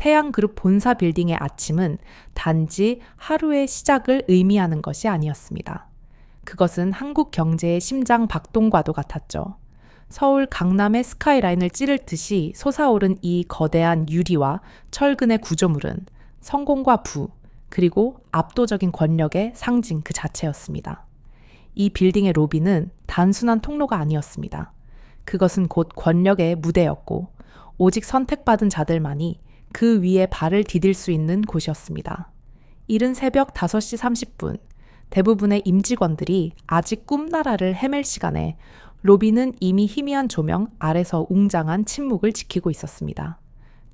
태양그룹 본사 빌딩의 아침은 단지 하루의 시작을 의미하는 것이 아니었습니다. 그것은 한국 경제의 심장 박동과도 같았죠. 서울 강남의 스카이라인을 찌를 듯이 솟아오른 이 거대한 유리와 철근의 구조물은 성공과 부, 그리고 압도적인 권력의 상징 그 자체였습니다. 이 빌딩의 로비는 단순한 통로가 아니었습니다. 그것은 곧 권력의 무대였고 오직 선택받은 자들만이 그 위에 발을 디딜 수 있는 곳이었습니다. 이른 새벽 5시 30분, 대부분의 임직원들이 아직 꿈나라를 헤맬 시간에 로비는 이미 희미한 조명 아래서 웅장한 침묵을 지키고 있었습니다.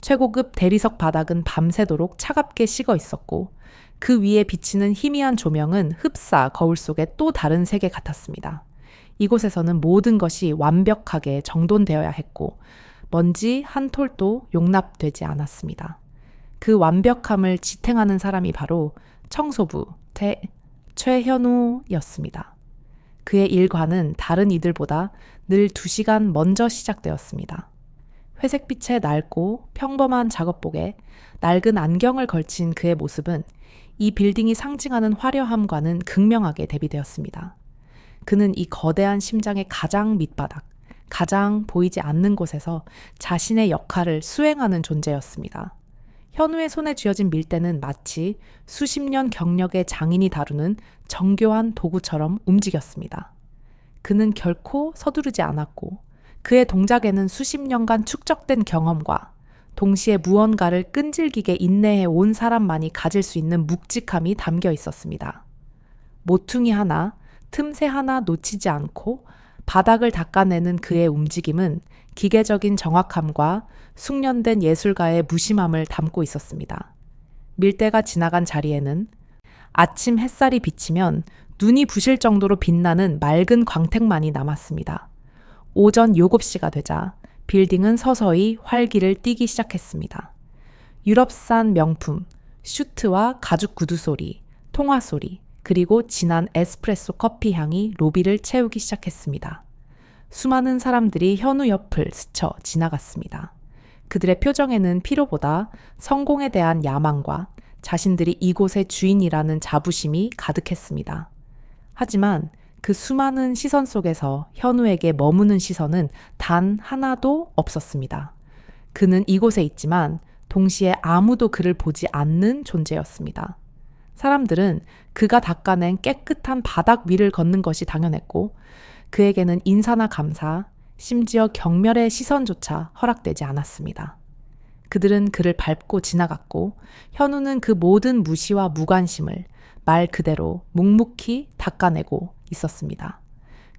최고급 대리석 바닥은 밤새도록 차갑게 식어 있었고 그 위에 비치는 희미한 조명은 흡사 거울 속의 또 다른 세계 같았습니다. 이곳에서는 모든 것이 완벽하게 정돈되어야 했고 먼지 한 톨도 용납되지 않았습니다. 그 완벽함을 지탱하는 사람이 바로 청소부 최현우였습니다. 그의 일과는 다른 이들보다 늘 2시간 먼저 시작되었습니다. 회색빛의 낡고 평범한 작업복에 낡은 안경을 걸친 그의 모습은 이 빌딩이 상징하는 화려함과는 극명하게 대비되었습니다. 그는 이 거대한 심장의 가장 밑바닥, 가장 보이지 않는 곳에서 자신의 역할을 수행하는 존재였습니다. 현우의 손에 쥐어진 밀대는 마치 수십 년 경력의 장인이 다루는 정교한 도구처럼 움직였습니다. 그는 결코 서두르지 않았고 그의 동작에는 수십 년간 축적된 경험과 동시에 무언가를 끈질기게 인내해 온 사람만이 가질 수 있는 묵직함이 담겨 있었습니다. 모퉁이 하나, 틈새 하나 놓치지 않고 바닥을 닦아내는 그의 움직임은 기계적인 정확함과 숙련된 예술가의 무심함을 담고 있었습니다. 밀대가 지나간 자리에는 아침 햇살이 비치면 눈이 부실 정도로 빛나는 맑은 광택만이 남았습니다. 오전 7시가 되자 빌딩은 서서히 활기를 띠기 시작했습니다. 유럽산 명품, 슈트와 가죽 구두 소리, 통화 소리, 그리고 진한 에스프레소 커피 향이 로비를 채우기 시작했습니다. 수많은 사람들이 현우 옆을 스쳐 지나갔습니다. 그들의 표정에는 피로보다 성공에 대한 야망과 자신들이 이곳의 주인이라는 자부심이 가득했습니다. 하지만 그 수많은 시선 속에서 현우에게 머무는 시선은 단 하나도 없었습니다. 그는 이곳에 있지만 동시에 아무도 그를 보지 않는 존재였습니다. 사람들은 그가 닦아낸 깨끗한 바닥 위를 걷는 것이 당연했고 그에게는 인사나 감사, 심지어 경멸의 시선조차 허락되지 않았습니다. 그들은 그를 밟고 지나갔고 현우는 그 모든 무시와 무관심을 말 그대로 묵묵히 닦아내고 있었습니다.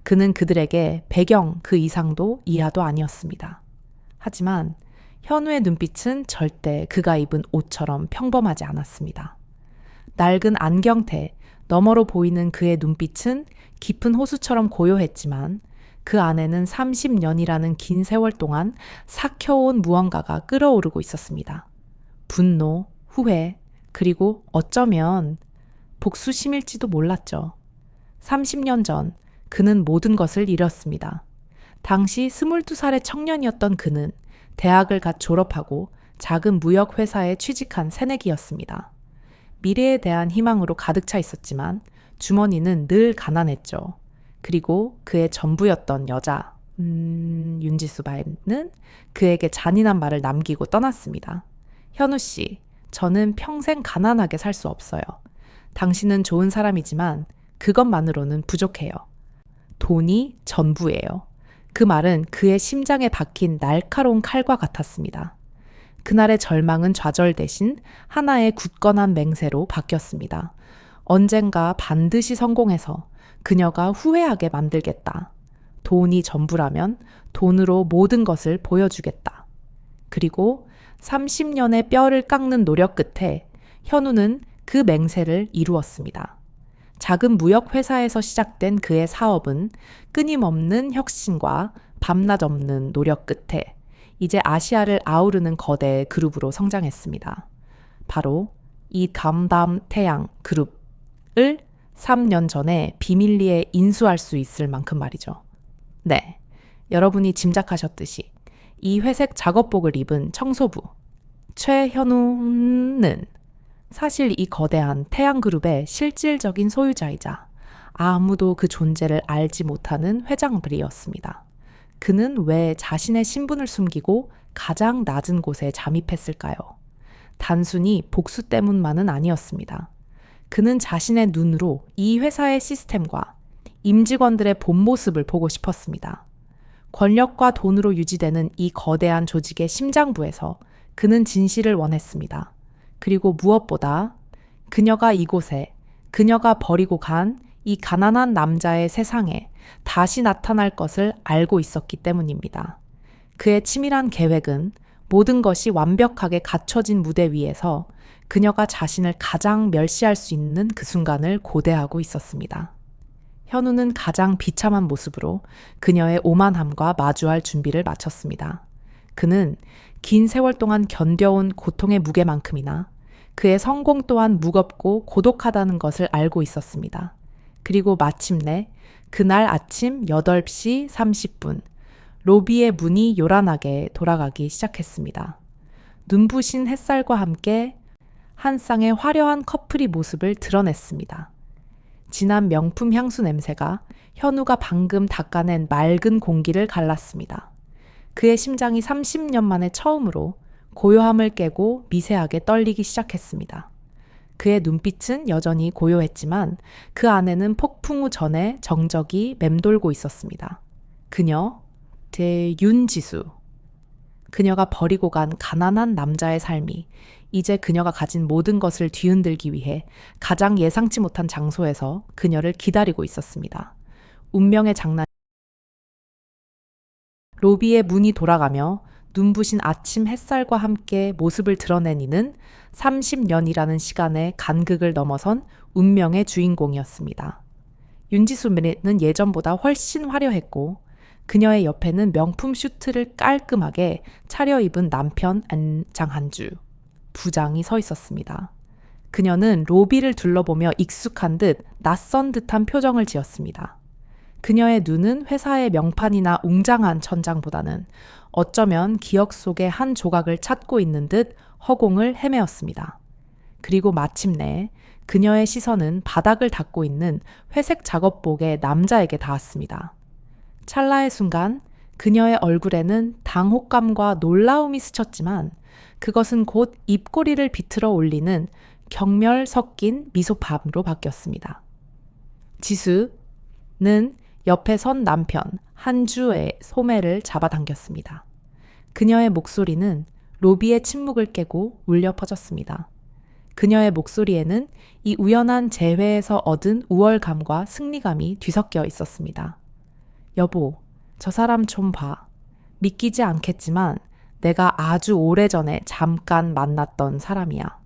그는 그들에게 배경 그 이상도 이하도 아니었습니다. 하지만 현우의 눈빛은 절대 그가 입은 옷처럼 평범하지 않았습니다. 낡은 안경테 너머로 보이는 그의 눈빛은 깊은 호수처럼 고요했지만 그 안에는 30년이라는 긴 세월 동안 삭혀온 무언가가 끓어오르고 있었습니다. 분노, 후회, 그리고 어쩌면 복수심일지도 몰랐죠. 30년 전 그는 모든 것을 잃었습니다. 당시 22살의 청년이었던 그는 대학을 갓 졸업하고 작은 무역회사에 취직한 새내기였습니다. 미래에 대한 희망으로 가득 차 있었지만 주머니는 늘 가난했죠. 그리고 그의 전부였던 여자, 윤지수바는 그에게 잔인한 말을 남기고 떠났습니다. 현우 씨, 저는 평생 가난하게 살 수 없어요. 당신은 좋은 사람이지만 그것만으로는 부족해요. 돈이 전부예요. 그 말은 그의 심장에 박힌 날카로운 칼과 같았습니다. 그날의 절망은 좌절 대신 하나의 굳건한 맹세로 바뀌었습니다. 언젠가 반드시 성공해서 그녀가 후회하게 만들겠다. 돈이 전부라면 돈으로 모든 것을 보여주겠다. 그리고 30년의 뼈를 깎는 노력 끝에 현우는 그 맹세를 이루었습니다. 작은 무역회사에서 시작된 그의 사업은 끊임없는 혁신과 밤낮 없는 노력 끝에 이제 아시아를 아우르는 거대 그룹으로 성장했습니다. 바로 이 감담 태양 그룹을 3년 전에 비밀리에 인수할 수 있을 만큼 말이죠. 네, 여러분이 짐작하셨듯이 이 회색 작업복을 입은 청소부 최현우는 사실 이 거대한 태양그룹의 실질적인 소유자이자 아무도 그 존재를 알지 못하는 회장들이었습니다. 그는 왜 자신의 신분을 숨기고 가장 낮은 곳에 잠입했을까요? 단순히 복수 때문만은 아니었습니다. 그는 자신의 눈으로 이 회사의 시스템과 임직원들의 본 모습을 보고 싶었습니다. 권력과 돈으로 유지되는 이 거대한 조직의 심장부에서 그는 진실을 원했습니다. 그리고 무엇보다 그녀가 이곳에, 그녀가 버리고 간 이 가난한 남자의 세상에 다시 나타날 것을 알고 있었기 때문입니다. 그의 치밀한 계획은 모든 것이 완벽하게 갖춰진 무대 위에서 그녀가 자신을 가장 멸시할 수 있는 그 순간을 고대하고 있었습니다. 현우는 가장 비참한 모습으로 그녀의 오만함과 마주할 준비를 마쳤습니다. 그는 긴 세월 동안 견뎌온 고통의 무게만큼이나 그의 성공 또한 무겁고 고독하다는 것을 알고 있었습니다. 그리고 마침내 그날 아침 8시 30분 로비의 문이 요란하게 돌아가기 시작했습니다. 눈부신 햇살과 함께 한 쌍의 화려한 커플이 모습을 드러냈습니다. 진한 명품 향수 냄새가 현우가 방금 닦아낸 맑은 공기를 갈랐습니다. 그의 심장이 30년 만에 처음으로 고요함을 깨고 미세하게 떨리기 시작했습니다. 그의 눈빛은 여전히 고요했지만 그 안에는 폭풍 후 전에 정적이 맴돌고 있었습니다. 그녀, 윤지수. 그녀가 버리고 간 가난한 남자의 삶이 이제 그녀가 가진 모든 것을 뒤흔들기 위해 가장 예상치 못한 장소에서 그녀를 기다리고 있었습니다. 운명의 장난. 로비의 문이 돌아가며 눈부신 아침 햇살과 함께 모습을 드러낸 이는 30년이라는 시간의 간극을 넘어선 운명의 주인공이었습니다. 윤지수는 예전보다 훨씬 화려했고 그녀의 옆에는 명품 슈트를 깔끔하게 차려입은 남편 장한주 부장이 서 있었습니다. 그녀는 로비를 둘러보며 익숙한 듯 낯선 듯한 표정을 지었습니다. 그녀의 눈은 회사의 명판이나 웅장한 천장보다는 어쩌면 기억 속의 한 조각을 찾고 있는 듯 허공을 헤매었습니다. 그리고 마침내 그녀의 시선은 바닥을 닦고 있는 회색 작업복의 남자에게 닿았습니다. 찰나의 순간 그녀의 얼굴에는 당혹감과 놀라움이 스쳤지만 그것은 곧 입꼬리를 비틀어 올리는 경멸 섞인 미소밤으로 바뀌었습니다. 지수는 옆에 선 남편 한주의 소매를 잡아당겼습니다. 그녀의 목소리는 로비의 침묵을 깨고 울려 퍼졌습니다. 그녀의 목소리에는 이 우연한 재회에서 얻은 우월감과 승리감이 뒤섞여 있었습니다. 여보, 저 사람 좀 봐. 믿기지 않겠지만 내가 아주 오래전에 잠깐 만났던 사람이야.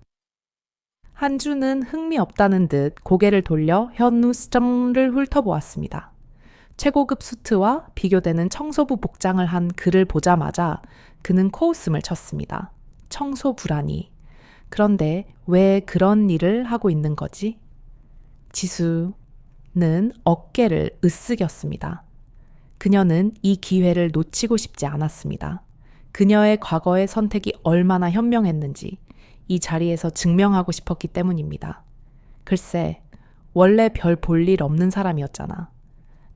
한주는 흥미없다는 듯 고개를 돌려 현우 스점을 훑어보았습니다. 최고급 수트와 비교되는 청소부 복장을 한 그를 보자마자 그는 코웃음을 쳤습니다. 청소부라니. 그런데 왜 그런 일을 하고 있는 거지? 지수는 어깨를 으쓱였습니다. 그녀는 이 기회를 놓치고 싶지 않았습니다. 그녀의 과거의 선택이 얼마나 현명했는지 이 자리에서 증명하고 싶었기 때문입니다. 글쎄, 원래 별 볼 일 없는 사람이었잖아.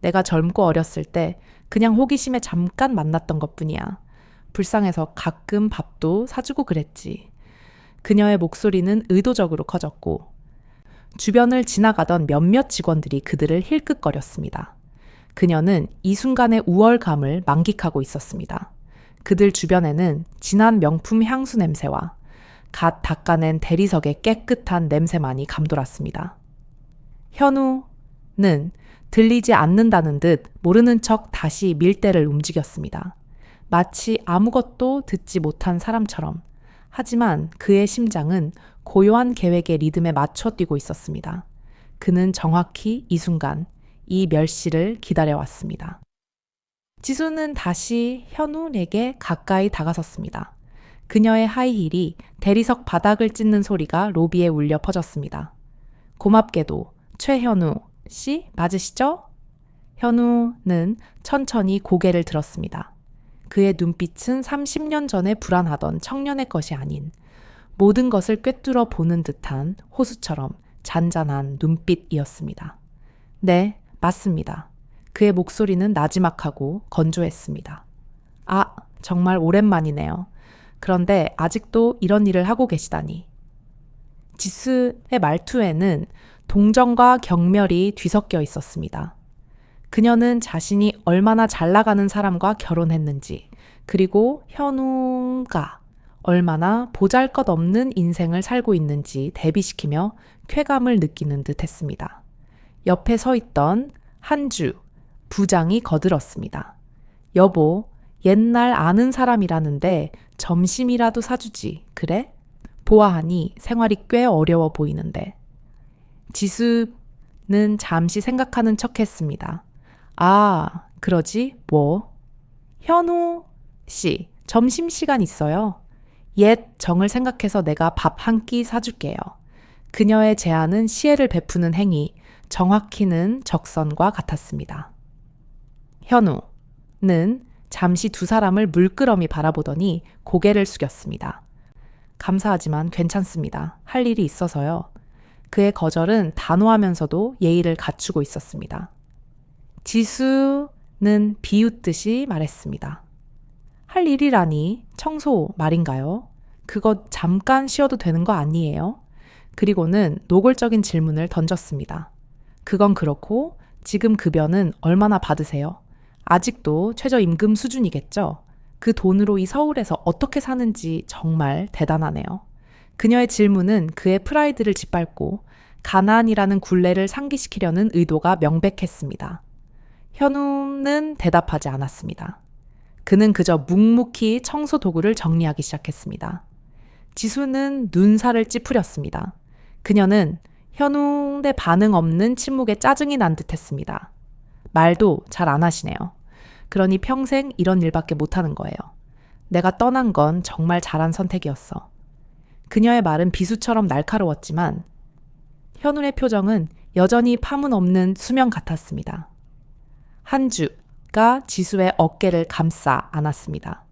내가 젊고 어렸을 때 그냥 호기심에 잠깐 만났던 것뿐이야. 불쌍해서 가끔 밥도 사주고 그랬지. 그녀의 목소리는 의도적으로 커졌고 주변을 지나가던 몇몇 직원들이 그들을 힐끗거렸습니다. 그녀는 이 순간의 우월감을 만끽하고 있었습니다. 그들 주변에는 진한 명품 향수 냄새와 갓 닦아낸 대리석의 깨끗한 냄새만이 감돌았습니다. 현우는 들리지 않는다는 듯 모르는 척 다시 밀대를 움직였습니다. 마치 아무것도 듣지 못한 사람처럼. 하지만 그의 심장은 고요한 계획의 리듬에 맞춰 뛰고 있었습니다. 그는 정확히 이 순간, 이 멸시를 기다려왔습니다. 지수는 다시 현우에게 가까이 다가섰습니다. 그녀의 하이힐이 대리석 바닥을 찢는 소리가 로비에 울려 퍼졌습니다. 고맙게도 최현우 씨 맞으시죠? 현우는 천천히 고개를 들었습니다. 그의 눈빛은 30년 전에 불안하던 청년의 것이 아닌 모든 것을 꿰뚫어 보는 듯한 호수처럼 잔잔한 눈빛이었습니다. 네, 맞습니다. 그의 목소리는 나지막하고 건조했습니다. 아, 정말 오랜만이네요. 그런데 아직도 이런 일을 하고 계시다니. 지수의 말투에는 동정과 경멸이 뒤섞여 있었습니다. 그녀는 자신이 얼마나 잘 나가는 사람과 결혼했는지, 그리고 현우가 얼마나 보잘것없는 인생을 살고 있는지 대비시키며 쾌감을 느끼는 듯 했습니다. 옆에 서 있던 한주 부장이 거들었습니다. 여보, 옛날 아는 사람이라는데 점심이라도 사주지, 그래? 보아하니 생활이 꽤 어려워 보이는데. 지수는 잠시 생각하는 척 했습니다. 아, 그러지? 뭐? 현우 씨, 점심시간 있어요? 옛 정을 생각해서 내가 밥 한 끼 사줄게요. 그녀의 제안은 시혜를 베푸는 행위, 정확히는 적선과 같았습니다. 현우는 잠시 두 사람을 물끄러미 바라보더니 고개를 숙였습니다. 감사하지만 괜찮습니다. 할 일이 있어서요. 그의 거절은 단호하면서도 예의를 갖추고 있었습니다. 지수는 비웃듯이 말했습니다. 할 일이라니 청소 말인가요? 그거 잠깐 쉬어도 되는 거 아니에요? 그리고는 노골적인 질문을 던졌습니다. 그건 그렇고 지금 급여는 얼마나 받으세요? 아직도 최저임금 수준이겠죠? 그 돈으로 이 서울에서 어떻게 사는지 정말 대단하네요. 그녀의 질문은 그의 프라이드를 짓밟고 가난이라는 굴레를 상기시키려는 의도가 명백했습니다. 현우는 대답하지 않았습니다. 그는 그저 묵묵히 청소 도구를 정리하기 시작했습니다. 지수는 눈살을 찌푸렸습니다. 그녀는 현우의 반응 없는 침묵에 짜증이 난 듯했습니다. 말도 잘 안 하시네요. 그러니 평생 이런 일밖에 못하는 거예요. 내가 떠난 건 정말 잘한 선택이었어. 그녀의 말은 비수처럼 날카로웠지만 현우의 표정은 여전히 파문 없는 수면 같았습니다. 한주가 지수의 어깨를 감싸 안았습니다.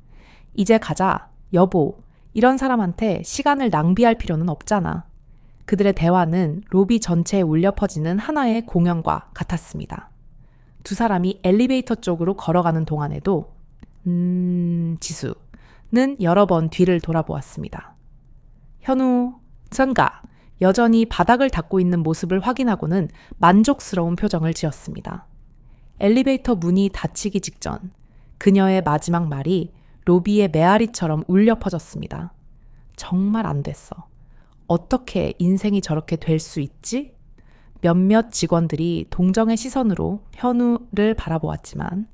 이제 가자. 여보, 이런 사람한테 시간을 낭비할 필요는 없잖아. 그들의 대화는 로비 전체에 울려 퍼지는 하나의 공연과 같았습니다. 두 사람이 엘리베이터 쪽으로 걸어가는 동안에도 지수는 여러 번 뒤를 돌아보았습니다. 현우, 전가 여전히 바닥을 닦고 있는 모습을 확인하고는 만족스러운 표정을 지었습니다. 엘리베이터 문이 닫히기 직전 그녀의 마지막 말이 로비의 메아리처럼 울려 퍼졌습니다. 정말 안 됐어. 어떻게 인생이 저렇게 될 수 있지? 몇몇 직원들이 동정의 시선으로 현우를 바라보았지만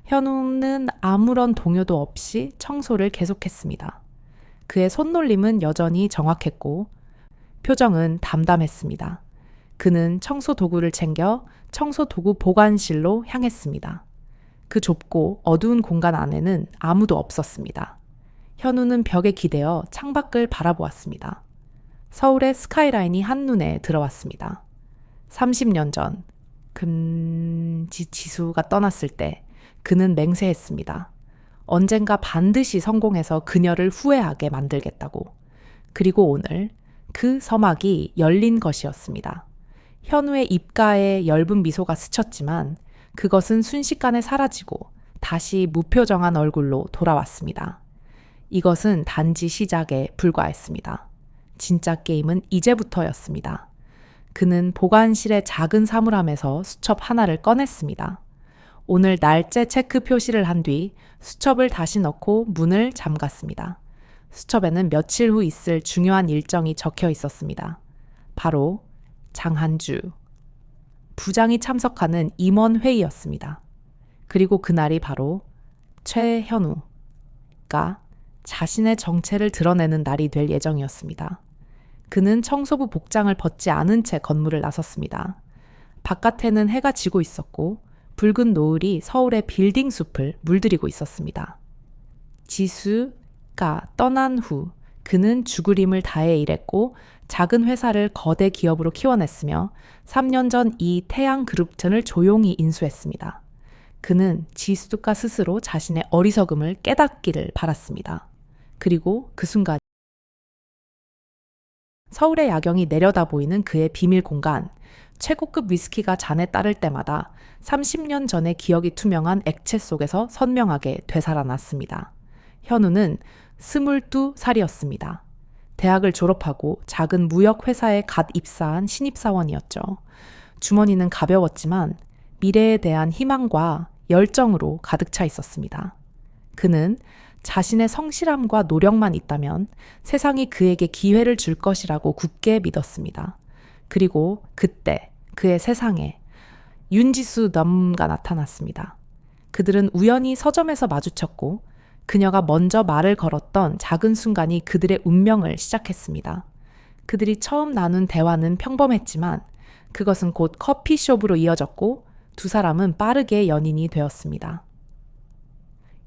현우는 아무런 동요도 없이 청소를 계속했습니다. 그의 손놀림은 여전히 정확했고 표정은 담담했습니다. 그는 청소 도구를 챙겨 청소 도구 보관실로 향했습니다. 그 좁고 어두운 공간 안에는 아무도 없었습니다. 현우는 벽에 기대어 창밖을 바라보았습니다. 서울의 스카이라인이 한눈에 들어왔습니다. 30년 전 지수가 떠났을 때 그는 맹세했습니다. 언젠가 반드시 성공해서 그녀를 후회하게 만들겠다고. 그리고 오늘 그 서막이 열린 것이었습니다. 현우의 입가에 엷은 미소가 스쳤지만 그것은 순식간에 사라지고 다시 무표정한 얼굴로 돌아왔습니다. 이것은 단지 시작에 불과했습니다. 진짜 게임은 이제부터였습니다. 그는 보관실의 작은 사물함에서 수첩 하나를 꺼냈습니다. 오늘 날짜 체크 표시를 한 뒤 수첩을 다시 넣고 문을 잠갔습니다. 수첩에는 며칠 후 있을 중요한 일정이 적혀 있었습니다. 바로 장한주 부장이 참석하는 임원 회의였습니다. 그리고 그날이 바로 최현우가 자신의 정체를 드러내는 날이 될 예정이었습니다. 그는 청소부 복장을 벗지 않은 채 건물을 나섰습니다. 바깥에는 해가 지고 있었고 붉은 노을이 서울의 빌딩 숲을 물들이고 있었습니다. 지수가 떠난 후 그는 죽으림을 다해 일했고 작은 회사를 거대 기업으로 키워냈으며 3년 전 이 태양그룹전을 조용히 인수했습니다. 그는 지수가 스스로 자신의 어리석음을 깨닫기를 바랐습니다. 그리고 그 순간 서울의 야경이 내려다 보이는 그의 비밀 공간, 최고급 위스키가 잔에 따를 때마다 30년 전의 기억이 투명한 액체 속에서 선명하게 되살아났습니다. 현우는 22살이었습니다. 대학을 졸업하고 작은 무역회사에 갓 입사한 신입사원이었죠. 주머니는 가벼웠지만 미래에 대한 희망과 열정으로 가득 차 있었습니다. 그는 자신의 성실함과 노력만 있다면 세상이 그에게 기회를 줄 것이라고 굳게 믿었습니다. 그리고 그때 그의 세상에 윤지수 넘가 나타났습니다. 그들은 우연히 서점에서 마주쳤고 그녀가 먼저 말을 걸었던 작은 순간이 그들의 운명을 시작했습니다. 그들이 처음 나눈 대화는 평범했지만 그것은 곧 커피숍으로 이어졌고 두 사람은 빠르게 연인이 되었습니다.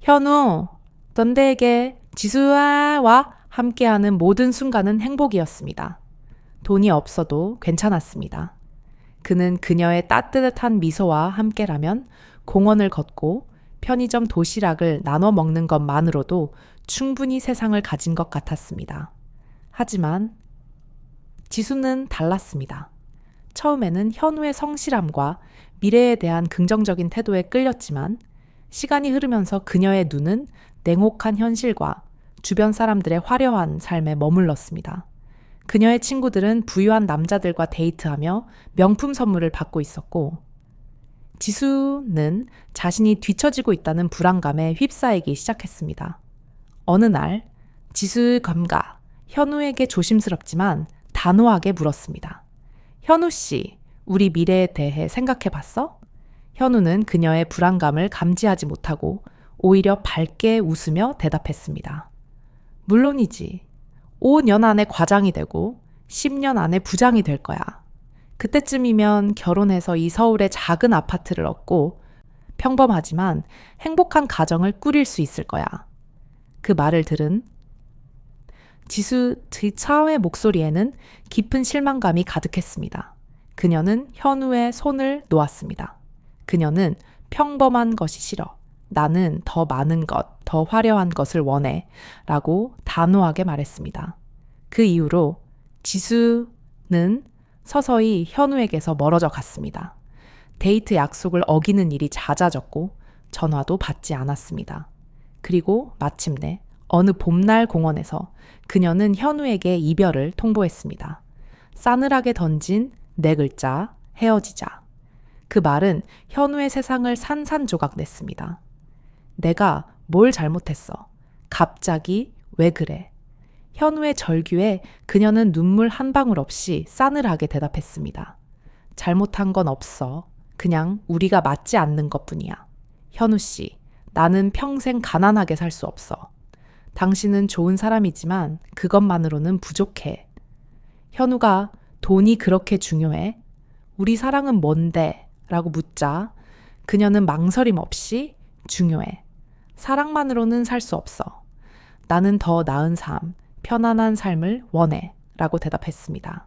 현우, 넌데에게 지수와 함께하는 모든 순간은 행복이었습니다. 돈이 없어도 괜찮았습니다. 그는 그녀의 따뜻한 미소와 함께라면 공원을 걷고 편의점 도시락을 나눠 먹는 것만으로도 충분히 세상을 가진 것 같았습니다. 하지만 지수는 달랐습니다. 처음에는 현우의 성실함과 미래에 대한 긍정적인 태도에 끌렸지만 시간이 흐르면서 그녀의 눈은 냉혹한 현실과 주변 사람들의 화려한 삶에 머물렀습니다. 그녀의 친구들은 부유한 남자들과 데이트하며 명품 선물을 받고 있었고 지수는 자신이 뒤처지고 있다는 불안감에 휩싸이기 시작했습니다. 어느 날 지수의 감가 현우에게 조심스럽지만 단호하게 물었습니다. 현우 씨, 우리 미래에 대해 생각해 봤어? 현우는 그녀의 불안감을 감지하지 못하고 오히려 밝게 웃으며 대답했습니다. 물론이지. 5년 안에 과장이 되고 10년 안에 부장이 될 거야. 그때쯤이면 결혼해서 이 서울의 작은 아파트를 얻고 평범하지만 행복한 가정을 꾸릴 수 있을 거야. 그 말을 들은 지수의 차의 목소리에는 깊은 실망감이 가득했습니다. 그녀는 현우의 손을 놓았습니다. 그녀는 평범한 것이 싫어. 나는 더 많은 것, 더 화려한 것을 원해. 라고 단호하게 말했습니다. 그 이후로 지수는 서서히 현우에게서 멀어져 갔습니다. 데이트 약속을 어기는 일이 잦아졌고 전화도 받지 않았습니다. 그리고 마침내 어느 봄날 공원에서 그녀는 현우에게 이별을 통보했습니다. 싸늘하게 던진 4글자, 헤어지자. 그 말은 현우의 세상을 산산조각 냈습니다. 내가 뭘 잘못했어? 갑자기 왜 그래? 현우의 절규에 그녀는 눈물 한 방울 없이 싸늘하게 대답했습니다. 잘못한 건 없어. 그냥 우리가 맞지 않는 것뿐이야. 현우 씨, 나는 평생 가난하게 살 수 없어. 당신은 좋은 사람이지만 그것만으로는 부족해. 현우가 돈이 그렇게 중요해? 우리 사랑은 뭔데? 라고 묻자 그녀는 망설임 없이 중요해. 사랑만으로는 살 수 없어. 나는 더 나은 삶, 편안한 삶을 원해. 라고 대답했습니다.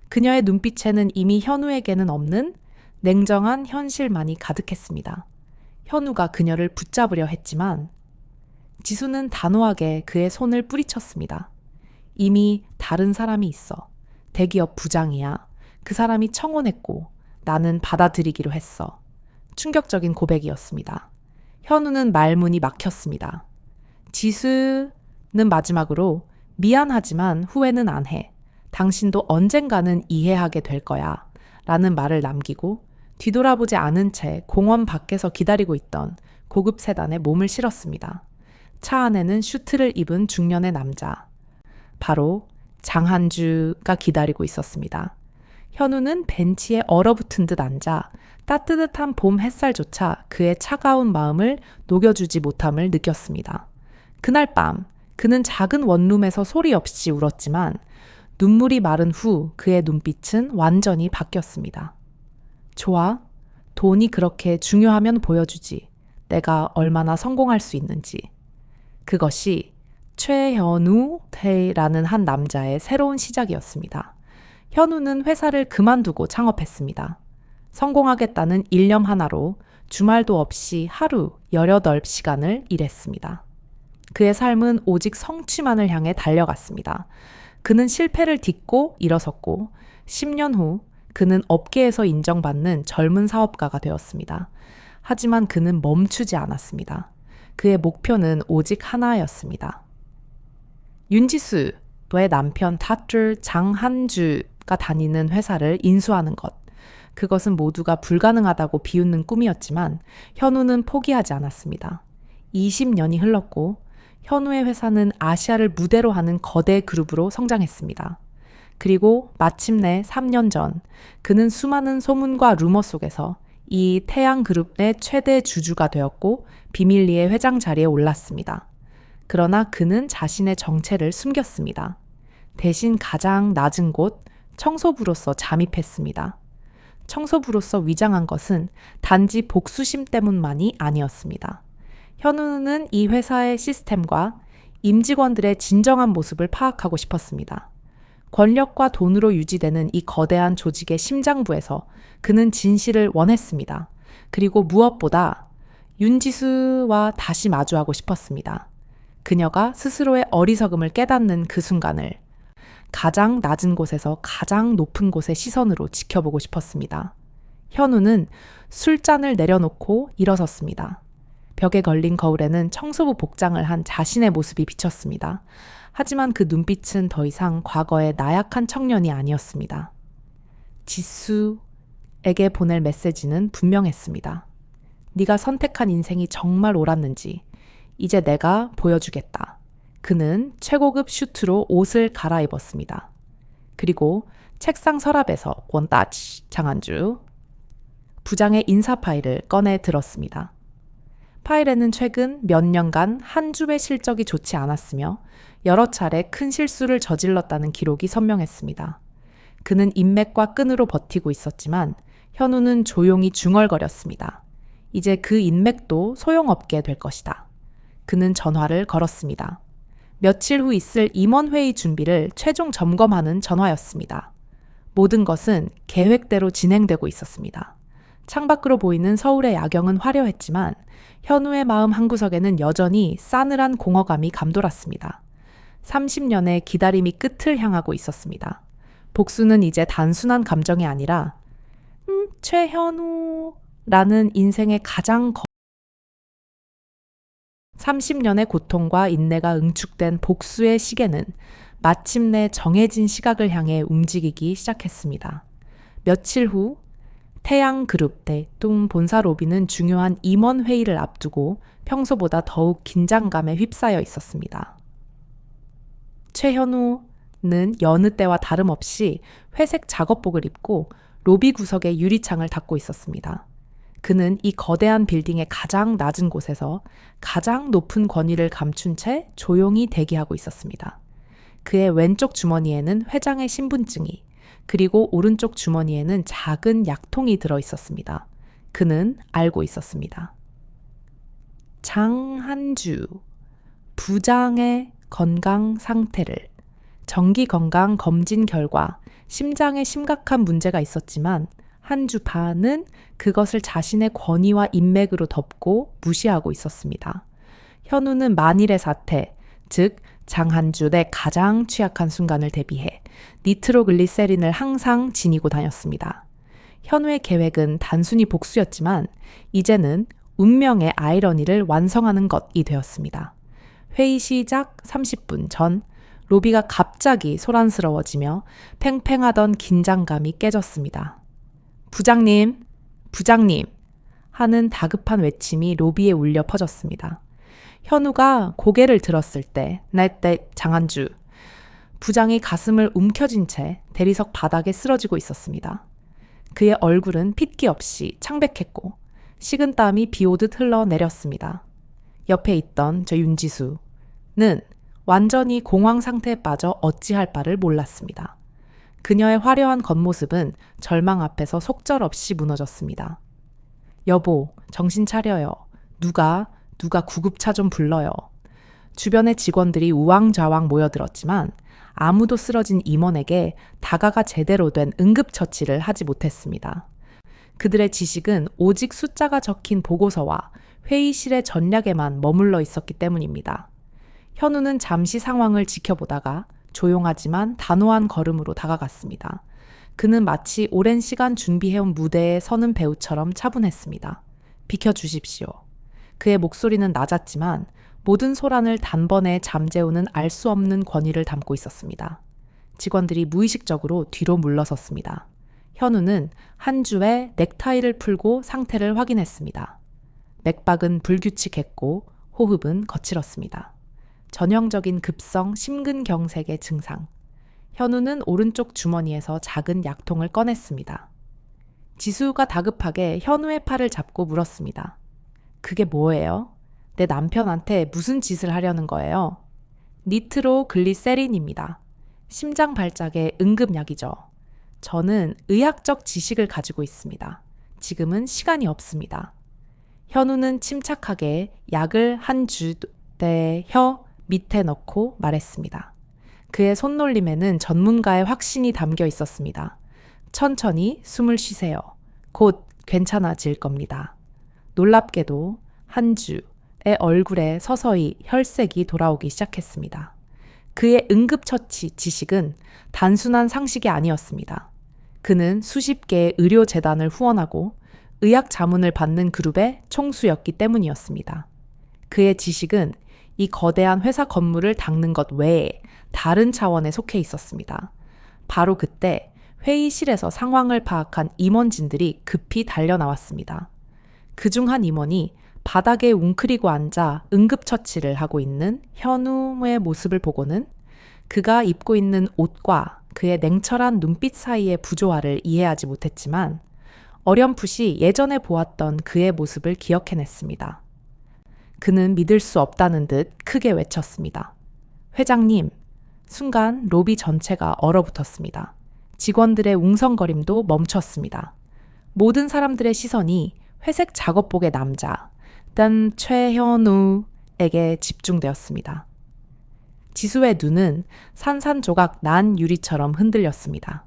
그녀의 눈빛에는 이미 현우에게는 없는 냉정한 현실만이 가득했습니다. 현우가 그녀를 붙잡으려 했지만 지수는 단호하게 그의 손을 뿌리쳤습니다. 이미 다른 사람이 있어. 대기업 부장이야. 그 사람이 청혼했고 나는 받아들이기로 했어. 충격적인 고백이었습니다. 현우는 말문이 막혔습니다. 지수는 마지막으로 미안하지만 후회는 안 해. 당신도 언젠가는 이해하게 될 거야. 라는 말을 남기고 뒤돌아보지 않은 채 공원 밖에서 기다리고 있던 고급 세단에 몸을 실었습니다. 차 안에는 슈트를 입은 중년의 남자. 바로 장한주가 기다리고 있었습니다. 현우는 벤치에 얼어붙은 듯 앉아 따뜻한 봄 햇살조차 그의 차가운 마음을 녹여주지 못함을 느꼈습니다. 그날 밤 그는 작은 원룸에서 소리 없이 울었지만 눈물이 마른 후 그의 눈빛은 완전히 바뀌었습니다. 좋아. 돈이 그렇게 중요하면 보여주지. 내가 얼마나 성공할 수 있는지. 그것이 최현우라는 한 남자의 새로운 시작이었습니다. 현우는 회사를 그만두고 창업했습니다. 성공하겠다는 일념 하나로 주말도 없이 하루 18시간을 일했습니다. 그의 삶은 오직 성취만을 향해 달려갔습니다. 그는 실패를 딛고 일어섰고 10년 후 그는 업계에서 인정받는 젊은 사업가가 되었습니다. 하지만 그는 멈추지 않았습니다. 그의 목표는 오직 하나였습니다. 윤지수, 너의 남편 닥터 장한주가 다니는 회사를 인수하는 것. 그것은 모두가 불가능하다고 비웃는 꿈이었지만 현우는 포기하지 않았습니다. 20년이 흘렀고 현우의 회사는 아시아를 무대로 하는 거대 그룹으로 성장했습니다. 그리고 마침내 3년 전 그는 수많은 소문과 루머 속에서 이 태양그룹의 최대 주주가 되었고 비밀리에 회장 자리에 올랐습니다. 그러나 그는 자신의 정체를 숨겼습니다. 대신 가장 낮은 곳 청소부로서 잠입했습니다. 청소부로서 위장한 것은 단지 복수심 때문만이 아니었습니다. 현우는 이 회사의 시스템과 임직원들의 진정한 모습을 파악하고 싶었습니다. 권력과 돈으로 유지되는 이 거대한 조직의 심장부에서 그는 진실을 원했습니다. 그리고 무엇보다 윤지수와 다시 마주하고 싶었습니다. 그녀가 스스로의 어리석음을 깨닫는 그 순간을 가장 낮은 곳에서 가장 높은 곳의 시선으로 지켜보고 싶었습니다. 현우는 술잔을 내려놓고 일어섰습니다. 벽에 걸린 거울에는 청소부 복장을 한 자신의 모습이 비쳤습니다. 하지만 그 눈빛은 더 이상 과거의 나약한 청년이 아니었습니다. 지수에게 보낼 메시지는 분명했습니다. 네가 선택한 인생이 정말 옳았는지 이제 내가 보여주겠다. 그는 최고급 슈트로 옷을 갈아입었습니다. 그리고 책상 서랍에서 원따치 장한주 부장의 인사 파일을 꺼내 들었습니다. 파일에는 최근 몇 년간 한 주의 실적이 좋지 않았으며 여러 차례 큰 실수를 저질렀다는 기록이 선명했습니다. 그는 인맥과 끈으로 버티고 있었지만 현우는 조용히 중얼거렸습니다. 이제 그 인맥도 소용없게 될 것이다. 그는 전화를 걸었습니다. 며칠 후 있을 임원회의 준비를 최종 점검하는 전화였습니다. 모든 것은 계획대로 진행되고 있었습니다. 창밖으로 보이는 서울의 야경은 화려했지만 현우의 마음 한구석에는 여전히 싸늘한 공허감이 감돌았습니다. 30년의 기다림이 끝을 향하고 있었습니다. 복수는 이제 단순한 감정이 아니라 최현우라는 인생의 가장 30년의 고통과 인내가 응축된 복수의 시계는 마침내 정해진 시각을 향해 움직이기 시작했습니다. 며칠 후 태양그룹 대뚱 본사 로비는 중요한 임원회의를 앞두고 평소보다 더욱 긴장감에 휩싸여 있었습니다. 최현우는 여느 때와 다름없이 회색 작업복을 입고 로비 구석의 유리창을 닫고 있었습니다. 그는 이 거대한 빌딩의 가장 낮은 곳에서 가장 높은 권위를 감춘 채 조용히 대기하고 있었습니다. 그의 왼쪽 주머니에는 회장의 신분증이 그리고 오른쪽 주머니에는 작은 약통이 들어 있었습니다. 그는 알고 있었습니다. 장한주 부장의 건강 상태를 정기 건강 검진 결과 심장에 심각한 문제가 있었지만 한주 반은 그것을 자신의 권위와 인맥으로 덮고 무시하고 있었습니다. 현우는 만일의 사태, 즉 장한주의 가장 취약한 순간을 대비해 니트로글리세린을 항상 지니고 다녔습니다. 현우의 계획은 단순히 복수였지만 이제는 운명의 아이러니를 완성하는 것이 되었습니다. 회의 시작 30분 전 로비가 갑자기 소란스러워지며 팽팽하던 긴장감이 깨졌습니다. 부장님, 부장님 하는 다급한 외침이 로비에 울려 퍼졌습니다. 현우가 고개를 들었을 때 장한주 부장이 가슴을 움켜쥔 채 대리석 바닥에 쓰러지고 있었습니다. 그의 얼굴은 핏기 없이 창백했고 식은땀이 비오듯 흘러내렸습니다. 옆에 있던 저 윤지수는 완전히 공황 상태에 빠져 어찌할 바를 몰랐습니다. 그녀의 화려한 겉모습은 절망 앞에서 속절없이 무너졌습니다. 여보, 정신 차려요. 누가 구급차 좀 불러요. 주변의 직원들이 우왕좌왕 모여들었지만 아무도 쓰러진 임원에게 다가가 제대로 된 응급처치를 하지 못했습니다. 그들의 지식은 오직 숫자가 적힌 보고서와 회의실의 전략에만 머물러 있었기 때문입니다. 현우는 잠시 상황을 지켜보다가 조용하지만 단호한 걸음으로 다가갔습니다. 그는 마치 오랜 시간 준비해온 무대에 서는 배우처럼 차분했습니다. 비켜주십시오. 그의 목소리는 낮았지만 모든 소란을 단번에 잠재우는 알 수 없는 권위를 담고 있었습니다. 직원들이 무의식적으로 뒤로 물러섰습니다. 현우는 한 주에 넥타이를 풀고 상태를 확인했습니다. 맥박은 불규칙했고 호흡은 거칠었습니다. 전형적인 급성 심근경색의 증상. 현우는 오른쪽 주머니에서 작은 약통을 꺼냈습니다. 지수가 다급하게 현우의 팔을 잡고 물었습니다. 그게 뭐예요? 내 남편한테 무슨 짓을 하려는 거예요? 니트로글리세린입니다. 심장 발작의 응급약이죠. 저는 의학적 지식을 가지고 있습니다. 지금은 시간이 없습니다. 현우는 침착하게 약을 한 주대 혀 밑에 넣고 말했습니다. 그의 손놀림에는 전문가의 확신이 담겨 있었습니다. 천천히 숨을 쉬세요. 곧 괜찮아질 겁니다. 놀랍게도 한 주의 얼굴에 서서히 혈색이 돌아오기 시작했습니다. 그의 응급처치 지식은 단순한 상식이 아니었습니다. 그는 수십 개의 의료재단을 후원하고 의학 자문을 받는 그룹의 총수였기 때문이었습니다. 그의 지식은 이 거대한 회사 건물을 닦는 것 외에 다른 차원에 속해 있었습니다. 바로 그때 회의실에서 상황을 파악한 임원진들이 급히 달려나왔습니다. 그중 한 임원이 바닥에 웅크리고 앉아 응급처치를 하고 있는 현우의 모습을 보고는 그가 입고 있는 옷과 그의 냉철한 눈빛 사이의 부조화를 이해하지 못했지만 어렴풋이 예전에 보았던 그의 모습을 기억해냈습니다. 그는 믿을 수 없다는 듯 크게 외쳤습니다. 회장님, 순간 로비 전체가 얼어붙었습니다. 직원들의 웅성거림도 멈췄습니다. 모든 사람들의 시선이 회색 작업복의 남자, 단 최현우에게 집중되었습니다. 지수의 눈은 산산조각 난 유리처럼 흔들렸습니다.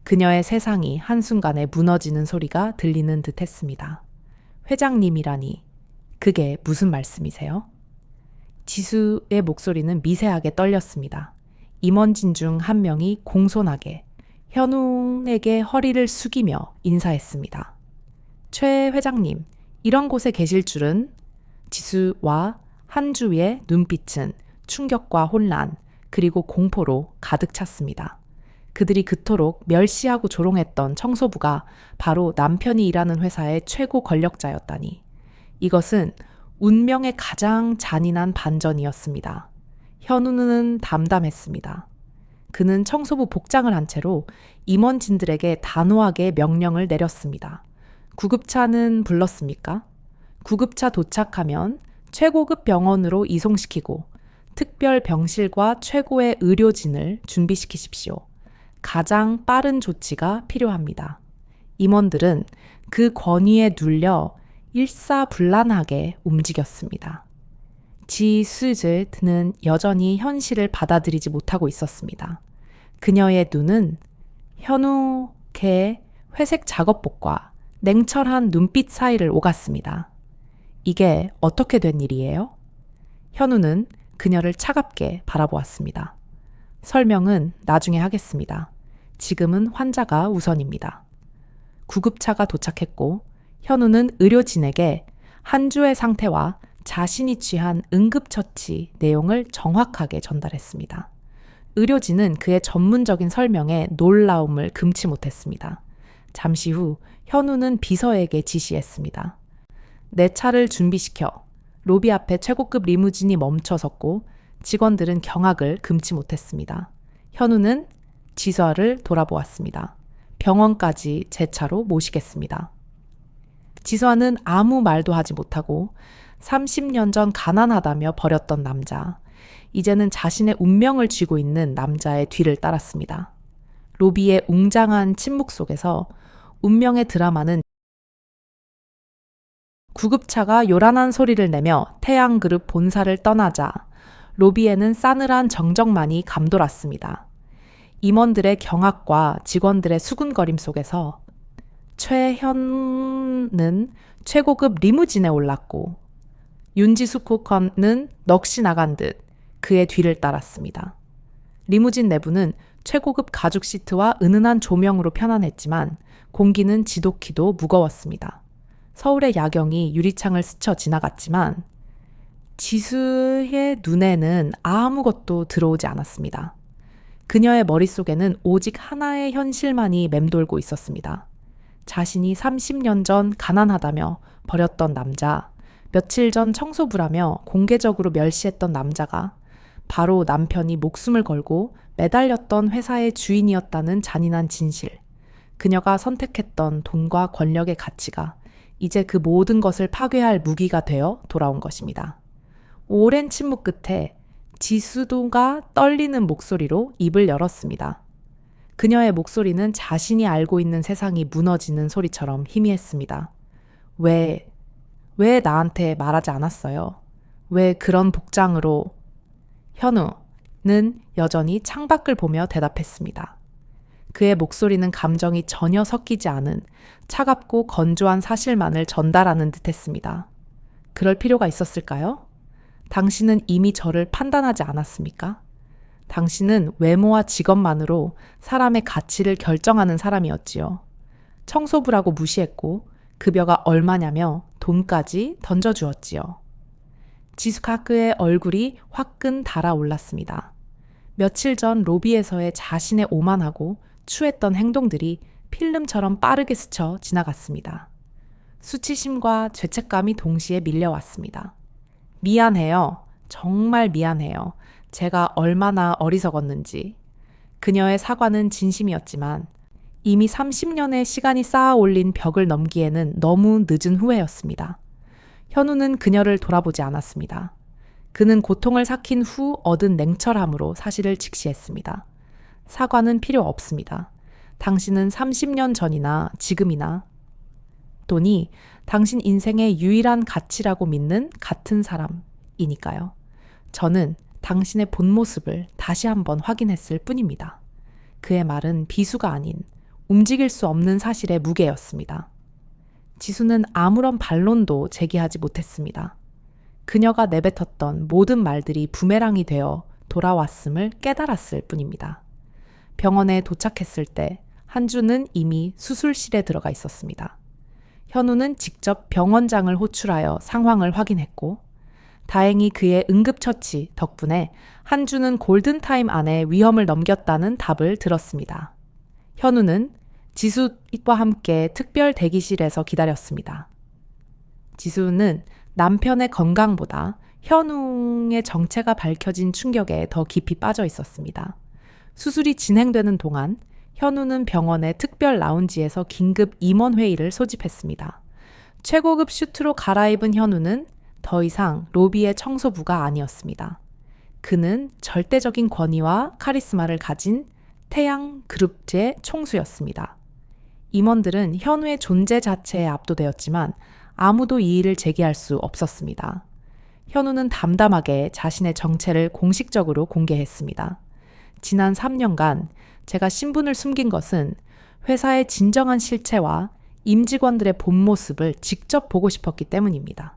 그녀의 세상이 한순간에 무너지는 소리가 들리는 듯 했습니다. 회장님이라니, 그게 무슨 말씀이세요? 지수의 목소리는 미세하게 떨렸습니다. 임원진 중 한 명이 공손하게 현웅에게 허리를 숙이며 인사했습니다. 최 회장님, 이런 곳에 계실 줄은. 지수와 한주의 눈빛은 충격과 혼란, 그리고 공포로 가득 찼습니다. 그들이 그토록 멸시하고 조롱했던 청소부가 바로 남편이 일하는 회사의 최고 권력자였다니. 이것은 운명의 가장 잔인한 반전이었습니다. 현우는 담담했습니다. 그는 청소부 복장을 한 채로 임원진들에게 단호하게 명령을 내렸습니다. 구급차는 불렀습니까? 구급차 도착하면 최고급 병원으로 이송시키고 특별 병실과 최고의 의료진을 준비시키십시오. 가장 빠른 조치가 필요합니다. 임원들은 그 권위에 눌려 일사불란하게 움직였습니다. 지수즈는 여전히 현실을 받아들이지 못하고 있었습니다. 그녀의 눈은 현우의 회색 작업복과 냉철한 눈빛 사이를 오갔습니다. 이게 어떻게 된 일이에요? 현우는 그녀를 차갑게 바라보았습니다. 설명은 나중에 하겠습니다. 지금은 환자가 우선입니다. 구급차가 도착했고 현우는 의료진에게 한 주의 상태와 자신이 취한 응급처치 내용을 정확하게 전달했습니다. 의료진은 그의 전문적인 설명에 놀라움을 금치 못했습니다. 잠시 후 현우는 비서에게 지시했습니다. 내 차를 준비시켜. 로비 앞에 최고급 리무진이 멈춰섰고 직원들은 경악을 금치 못했습니다. 현우는 지수를 돌아보았습니다. 병원까지 제 차로 모시겠습니다. 지수는 아무 말도 하지 못하고 30년 전 가난하다며 버렸던 남자, 이제는 자신의 운명을 쥐고 있는 남자의 뒤를 따랐습니다. 로비의 웅장한 침묵 속에서 운명의 드라마는 구급차가 요란한 소리를 내며 태양그룹 본사를 떠나자 로비에는 싸늘한 정적만이 감돌았습니다. 임원들의 경악과 직원들의 수군거림 속에서 최현은 최고급 리무진에 올랐고 윤지수 쿠컨은 넋이 나간 듯 그의 뒤를 따랐습니다. 리무진 내부는 최고급 가죽 시트와 은은한 조명으로 편안했지만 공기는 지독히도 무거웠습니다. 서울의 야경이 유리창을 스쳐 지나갔지만 지수의 눈에는 아무것도 들어오지 않았습니다. 그녀의 머릿속에는 오직 하나의 현실만이 맴돌고 있었습니다. 자신이 30년 전 가난하다며 버렸던 남자, 며칠 전 청소부라며 공개적으로 멸시했던 남자가 바로 남편이 목숨을 걸고 매달렸던 회사의 주인이었다는 잔인한 진실. 그녀가 선택했던 돈과 권력의 가치가 이제 그 모든 것을 파괴할 무기가 되어 돌아온 것입니다. 오랜 침묵 끝에 지수도가 떨리는 목소리로 입을 열었습니다. 그녀의 목소리는 자신이 알고 있는 세상이 무너지는 소리처럼 희미했습니다. 왜 나한테 말하지 않았어요? 왜 그런 복장으로? 현우는 여전히 창밖을 보며 대답했습니다. 그의 목소리는 감정이 전혀 섞이지 않은 차갑고 건조한 사실만을 전달하는 듯했습니다. 그럴 필요가 있었을까요? 당신은 이미 저를 판단하지 않았습니까? 당신은 외모와 직업만으로 사람의 가치를 결정하는 사람이었지요. 청소부라고 무시했고 급여가 얼마냐며 돈까지 던져주었지요. 지수카크의 얼굴이 화끈 달아올랐습니다. 며칠 전 로비에서의 자신의 오만하고 추했던 행동들이 필름처럼 빠르게 스쳐 지나갔습니다. 수치심과 죄책감이 동시에 밀려왔습니다. 미안해요. 정말 미안해요. 제가 얼마나 어리석었는지. 그녀의 사과는 진심이었지만 이미 30년의 시간이 쌓아 올린 벽을 넘기에는 너무 늦은 후회였습니다. 현우는 그녀를 돌아보지 않았습니다. 그는 고통을 삭힌 후 얻은 냉철함으로 사실을 직시했습니다. 사과는 필요 없습니다. 당신은 30년 전이나 지금이나 돈이 당신 인생의 유일한 가치라고 믿는 같은 사람이니까요. 저는 당신의 본 모습을 다시 한번 확인했을 뿐입니다. 그의 말은 비수가 아닌 움직일 수 없는 사실의 무게였습니다. 지수는 아무런 반론도 제기하지 못했습니다. 그녀가 내뱉었던 모든 말들이 부메랑이 되어 돌아왔음을 깨달았을 뿐입니다. 병원에 도착했을 때 한주는 이미 수술실에 들어가 있었습니다. 현우는 직접 병원장을 호출하여 상황을 확인했고 다행히 그의 응급처치 덕분에 한주는 골든타임 안에 위험을 넘겼다는 답을 들었습니다. 현우는 지수와 함께 특별 대기실에서 기다렸습니다. 지수는 남편의 건강보다 현우의 정체가 밝혀진 충격에 더 깊이 빠져 있었습니다. 수술이 진행되는 동안 현우는 병원의 특별 라운지에서 긴급 임원회의를 소집했습니다. 최고급 슈트로 갈아입은 현우는 더 이상 로비의 청소부가 아니었습니다. 그는 절대적인 권위와 카리스마를 가진 태양 그룹제 총수였습니다. 임원들은 현우의 존재 자체에 압도되었지만 아무도 이의를 제기할 수 없었습니다. 현우는 담담하게 자신의 정체를 공식적으로 공개했습니다. 지난 3년간 제가 신분을 숨긴 것은 회사의 진정한 실체와 임직원들의 본 모습을 직접 보고 싶었기 때문입니다.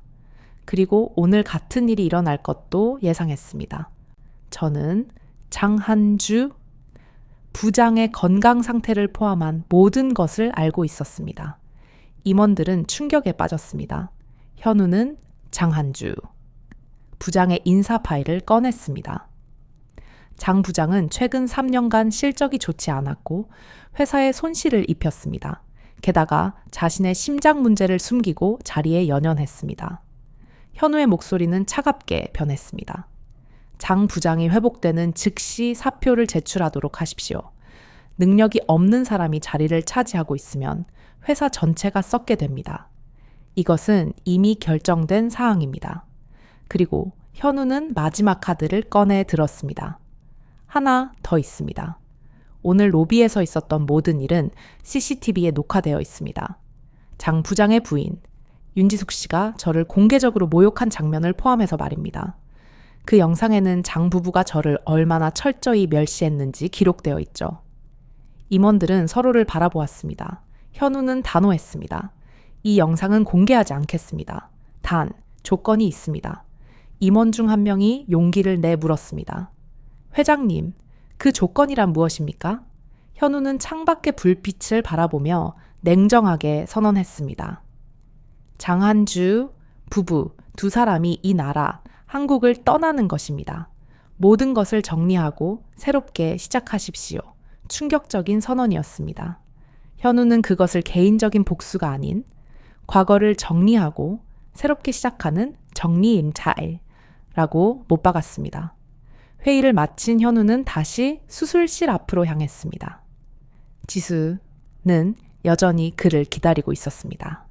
그리고 오늘 같은 일이 일어날 것도 예상했습니다. 저는 장한주 부장의 건강 상태를 포함한 모든 것을 알고 있었습니다. 임원들은 충격에 빠졌습니다. 현우는 장한주 부장의 인사 파일을 꺼냈습니다. 장 부장은 최근 3년간 실적이 좋지 않았고 회사에 손실을 입혔습니다. 게다가 자신의 심장 문제를 숨기고 자리에 연연했습니다. 현우의 목소리는 차갑게 변했습니다. 장 부장이 회복되는 즉시 사표를 제출하도록 하십시오. 능력이 없는 사람이 자리를 차지하고 있으면 회사 전체가 썩게 됩니다. 이것은 이미 결정된 사항입니다. 그리고 현우는 마지막 카드를 꺼내 들었습니다. 하나 더 있습니다. 오늘 로비에서 있었던 모든 일은 CCTV에 녹화되어 있습니다. 장 부장의 부인, 윤지숙 씨가 저를 공개적으로 모욕한 장면을 포함해서 말입니다. 그 영상에는 장 부부가 저를 얼마나 철저히 멸시했는지 기록되어 있죠. 임원들은 서로를 바라보았습니다. 현우는 단호했습니다. 이 영상은 공개하지 않겠습니다. 단, 조건이 있습니다. 임원 중 한 명이 용기를 내 물었습니다. 회장님, 그 조건이란 무엇입니까? 현우는 창밖의 불빛을 바라보며 냉정하게 선언했습니다. 장한주 부부 두 사람이 이 나라, 한국을 떠나는 것입니다. 모든 것을 정리하고 새롭게 시작하십시오. 충격적인 선언이었습니다. 현우는 그것을 개인적인 복수가 아닌 과거를 정리하고 새롭게 시작하는 정리인차라고 못 박았습니다. 회의를 마친 현우는 다시 수술실 앞으로 향했습니다. 지수는 여전히 그를 기다리고 있었습니다.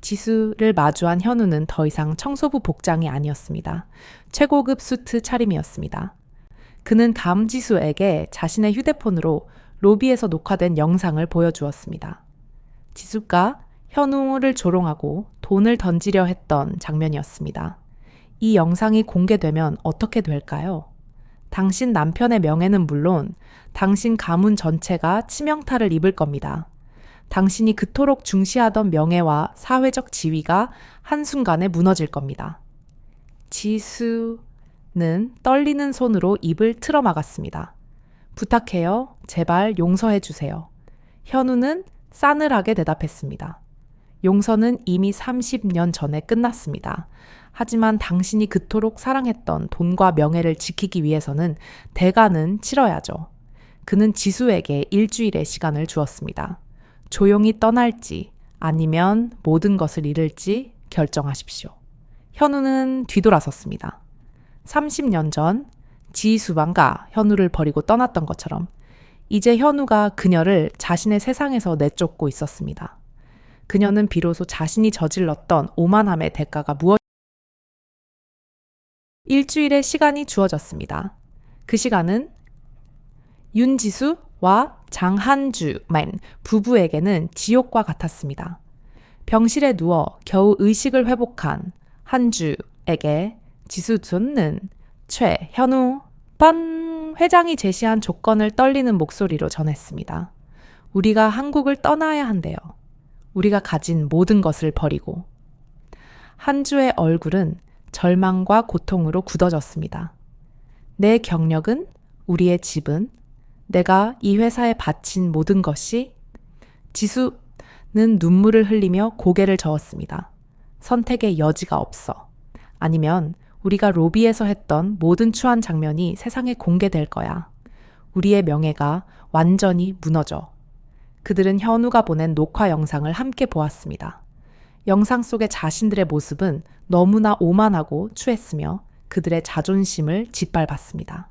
지수를 마주한 현우는 더 이상 청소부 복장이 아니었습니다. 최고급 수트 차림이었습니다. 그는 감지수에게 자신의 휴대폰으로 로비에서 녹화된 영상을 보여주었습니다. 지수가 현우를 조롱하고 돈을 던지려 했던 장면이었습니다. 이 영상이 공개되면 어떻게 될까요? 당신 남편의 명예는 물론 당신 가문 전체가 치명타를 입을 겁니다. 당신이 그토록 중시하던 명예와 사회적 지위가 한순간에 무너질 겁니다. 지수는 떨리는 손으로 입을 틀어막았습니다. 부탁해요. 제발 용서해 주세요. 현우는 싸늘하게 대답했습니다. 용서는 이미 30년 전에 끝났습니다. 하지만 당신이 그토록 사랑했던 돈과 명예를 지키기 위해서는 대가는 치러야죠. 그는 지수에게 일주일의 시간을 주었습니다. 조용히 떠날지 아니면 모든 것을 잃을지 결정하십시오. 현우는 뒤돌아섰습니다. 30년 전 지수방과 현우를 버리고 떠났던 것처럼 이제 현우가 그녀를 자신의 세상에서 내쫓고 있었습니다. 그녀는 비로소 자신이 저질렀던 오만함의 대가가 무엇 일주일의 시간이 주어졌습니다. 그 시간은 윤지수와 장한주만 부부에게는 지옥과 같았습니다. 병실에 누워 겨우 의식을 회복한 한주에게 지수는 최현우 반 회장이 제시한 조건을 떨리는 목소리로 전했습니다. 우리가 한국을 떠나야 한대요. 우리가 가진 모든 것을 버리고. 한주의 얼굴은 절망과 고통으로 굳어졌습니다. 내 경력은, 우리의 집은, 내가 이 회사에 바친 모든 것이. 지수는 눈물을 흘리며 고개를 저었습니다. 선택의 여지가 없어. 아니면 우리가 로비에서 했던 모든 추한 장면이 세상에 공개될 거야. 우리의 명예가 완전히 무너져. 그들은 현우가 보낸 녹화 영상을 함께 보았습니다. 영상 속의 자신들의 모습은 너무나 오만하고 추했으며 그들의 자존심을 짓밟았습니다.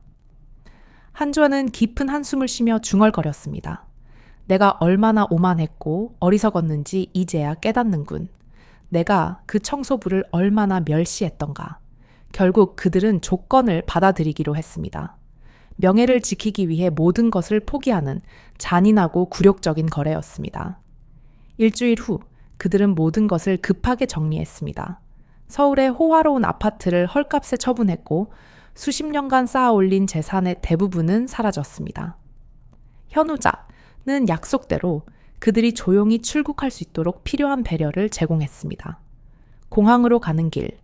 한주아는 깊은 한숨을 쉬며 중얼거렸습니다. 내가 얼마나 오만했고 어리석었는지 이제야 깨닫는군. 내가 그 청소부를 얼마나 멸시했던가. 결국 그들은 조건을 받아들이기로 했습니다. 명예를 지키기 위해 모든 것을 포기하는 잔인하고 굴욕적인 거래였습니다. 일주일 후 그들은 모든 것을 급하게 정리했습니다. 서울의 호화로운 아파트를 헐값에 처분했고 수십 년간 쌓아 올린 재산의 대부분은 사라졌습니다. 현우자는 약속대로 그들이 조용히 출국할 수 있도록 필요한 배려를 제공했습니다. 공항으로 가는 길,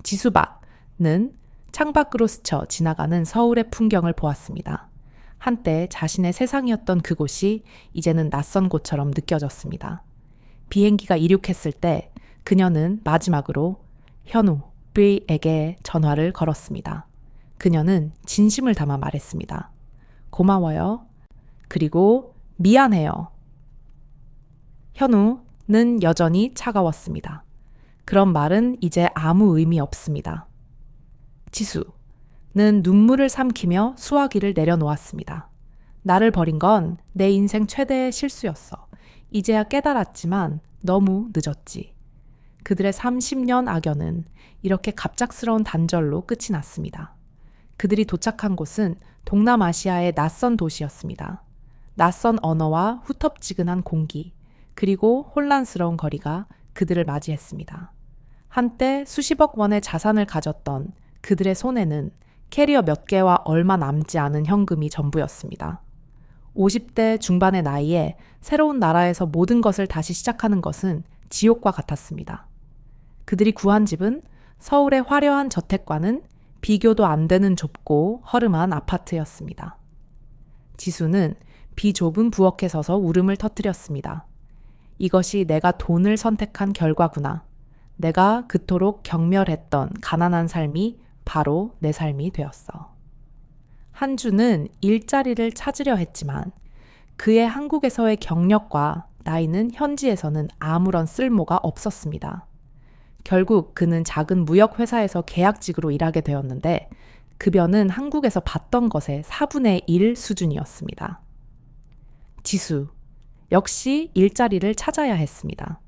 지수박은 창밖으로 스쳐 지나가는 서울의 풍경을 보았습니다. 한때 자신의 세상이었던 그곳이 이제는 낯선 곳처럼 느껴졌습니다. 비행기가 이륙했을 때 그녀는 마지막으로 현우 B에게 전화를 걸었습니다. 그녀는 진심을 담아 말했습니다. 고마워요. 그리고 미안해요. 현우는 여전히 차가웠습니다. 그런 말은 이제 아무 의미 없습니다. 지수는 눈물을 삼키며 수화기를 내려놓았습니다. 나를 버린 건 내 인생 최대의 실수였어. 이제야 깨달았지만 너무 늦었지. 그들의 30년 악연은 이렇게 갑작스러운 단절로 끝이 났습니다. 그들이 도착한 곳은 동남아시아의 낯선 도시였습니다. 낯선 언어와 후텁지근한 공기, 그리고 혼란스러운 거리가 그들을 맞이했습니다. 한때 수십억 원의 자산을 가졌던 그들의 손에는 캐리어 몇 개와 얼마 남지 않은 현금이 전부였습니다. 50대 중반의 나이에 새로운 나라에서 모든 것을 다시 시작하는 것은 지옥과 같았습니다. 그들이 구한 집은 서울의 화려한 저택과는 비교도 안 되는 좁고 허름한 아파트였습니다. 지수는 비좁은 부엌에 서서 울음을 터뜨렸습니다. 이것이 내가 돈을 선택한 결과구나. 내가 그토록 경멸했던 가난한 삶이 바로 내 삶이 되었어. 한주는 일자리를 찾으려 했지만 그의 한국에서의 경력과 나이는 현지에서는 아무런 쓸모가 없었습니다. 결국 그는 작은 무역회사에서 계약직으로 일하게 되었는데 급여는 한국에서 받던 것의 4분의 1 수준이었습니다. 지수, 역시 일자리를 찾아야 했습니다.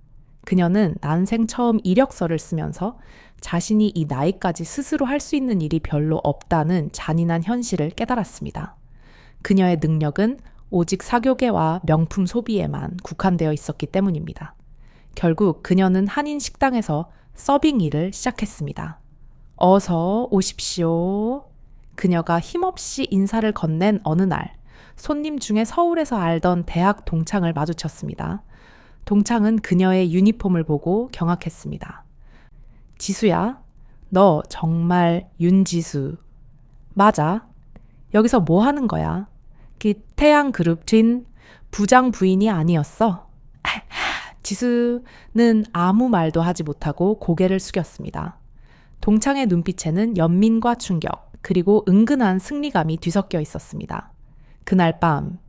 그녀는 난생 처음 이력서를 쓰면서 자신이 이 나이까지 스스로 할 수 있는 일이 별로 없다는 잔인한 현실을 깨달았습니다. 그녀의 능력은 오직 사교계와 명품 소비에만 국한되어 있었기 때문입니다. 결국 그녀는 한인 식당에서 서빙 일을 시작했습니다. 어서 오십시오. 그녀가 힘없이 인사를 건넨 어느 날, 손님 중에 서울에서 알던 대학 동창을 마주쳤습니다. 동창은 그녀의 유니폼을 보고 경악했습니다. 지수야, 너 정말 윤지수. 맞아. 여기서 뭐 하는 거야? 그 태양그룹 진 부장 부인이 아니었어? 지수는 아무 말도 하지 못하고 고개를 숙였습니다. 동창의 눈빛에는 연민과 충격, 그리고 은근한 승리감이 뒤섞여 있었습니다. 그날 밤,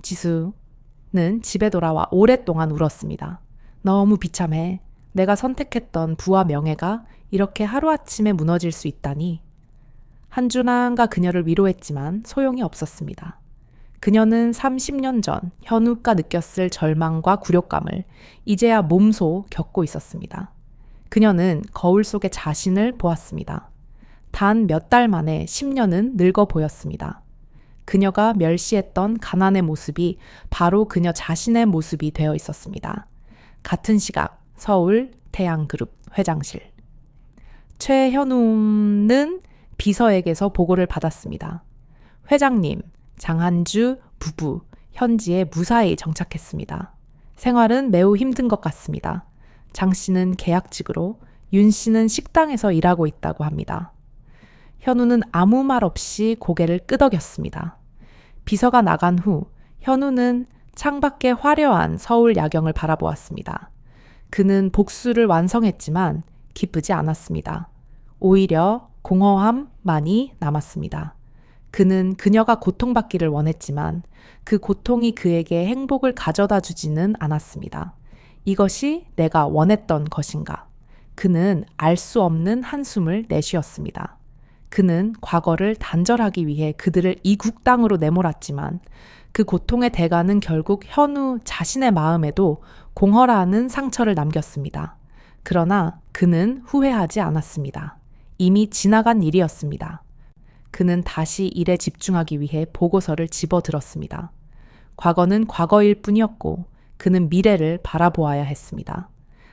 지수는 집에 돌아와 오랫동안 울었습니다. 너무 비참해. 내가 선택했던 부와 명예가 이렇게 하루아침에 무너질 수 있다니. 한준아가 그녀를 위로했지만 소용이 없었습니다. 그녀는 30년 전 현우가 느꼈을 절망과 굴욕감을 이제야 몸소 겪고 있었습니다. 그녀는 거울 속의 자신을 보았습니다. 단 몇 달 만에 10년은 늙어 보였습니다. 그녀가 멸시했던 가난의 모습이 바로 그녀 자신의 모습이 되어 있었습니다. 같은 시각 서울 태양그룹 회장실. 최현웅은 비서에게서 보고를 받았습니다. 회장님, 장한주 부부 현지에 무사히 정착했습니다. 생활은 매우 힘든 것 같습니다. 장 씨는 계약직으로, 윤 씨는 식당에서 일하고 있다고 합니다. 현우는 아무 말 없이 고개를 끄덕였습니다. 비서가 나간 후 현우는 창밖의 화려한 서울 야경을 바라보았습니다. 그는 복수를 완성했지만 기쁘지 않았습니다. 오히려 공허함만이 남았습니다. 그는 그녀가 고통받기를 원했지만 그 고통이 그에게 행복을 가져다 주지는 않았습니다. 이것이 내가 원했던 것인가? 그는 알 수 없는 한숨을 내쉬었습니다. 그는 과거를 단절하기 위해 그들을 이국 땅으로 내몰았지만 그 고통의 대가는 결국 현우 자신의 마음에도 공허라는 상처를 남겼습니다. 그러나 그는 후회하지 않았습니다. 이미 지나간 일이었습니다. 그는 다시 일에 집중하기 위해 보고서를 집어들었습니다. 과거는 과거일 뿐이었고 그는 미래를 바라보아야 했습니다.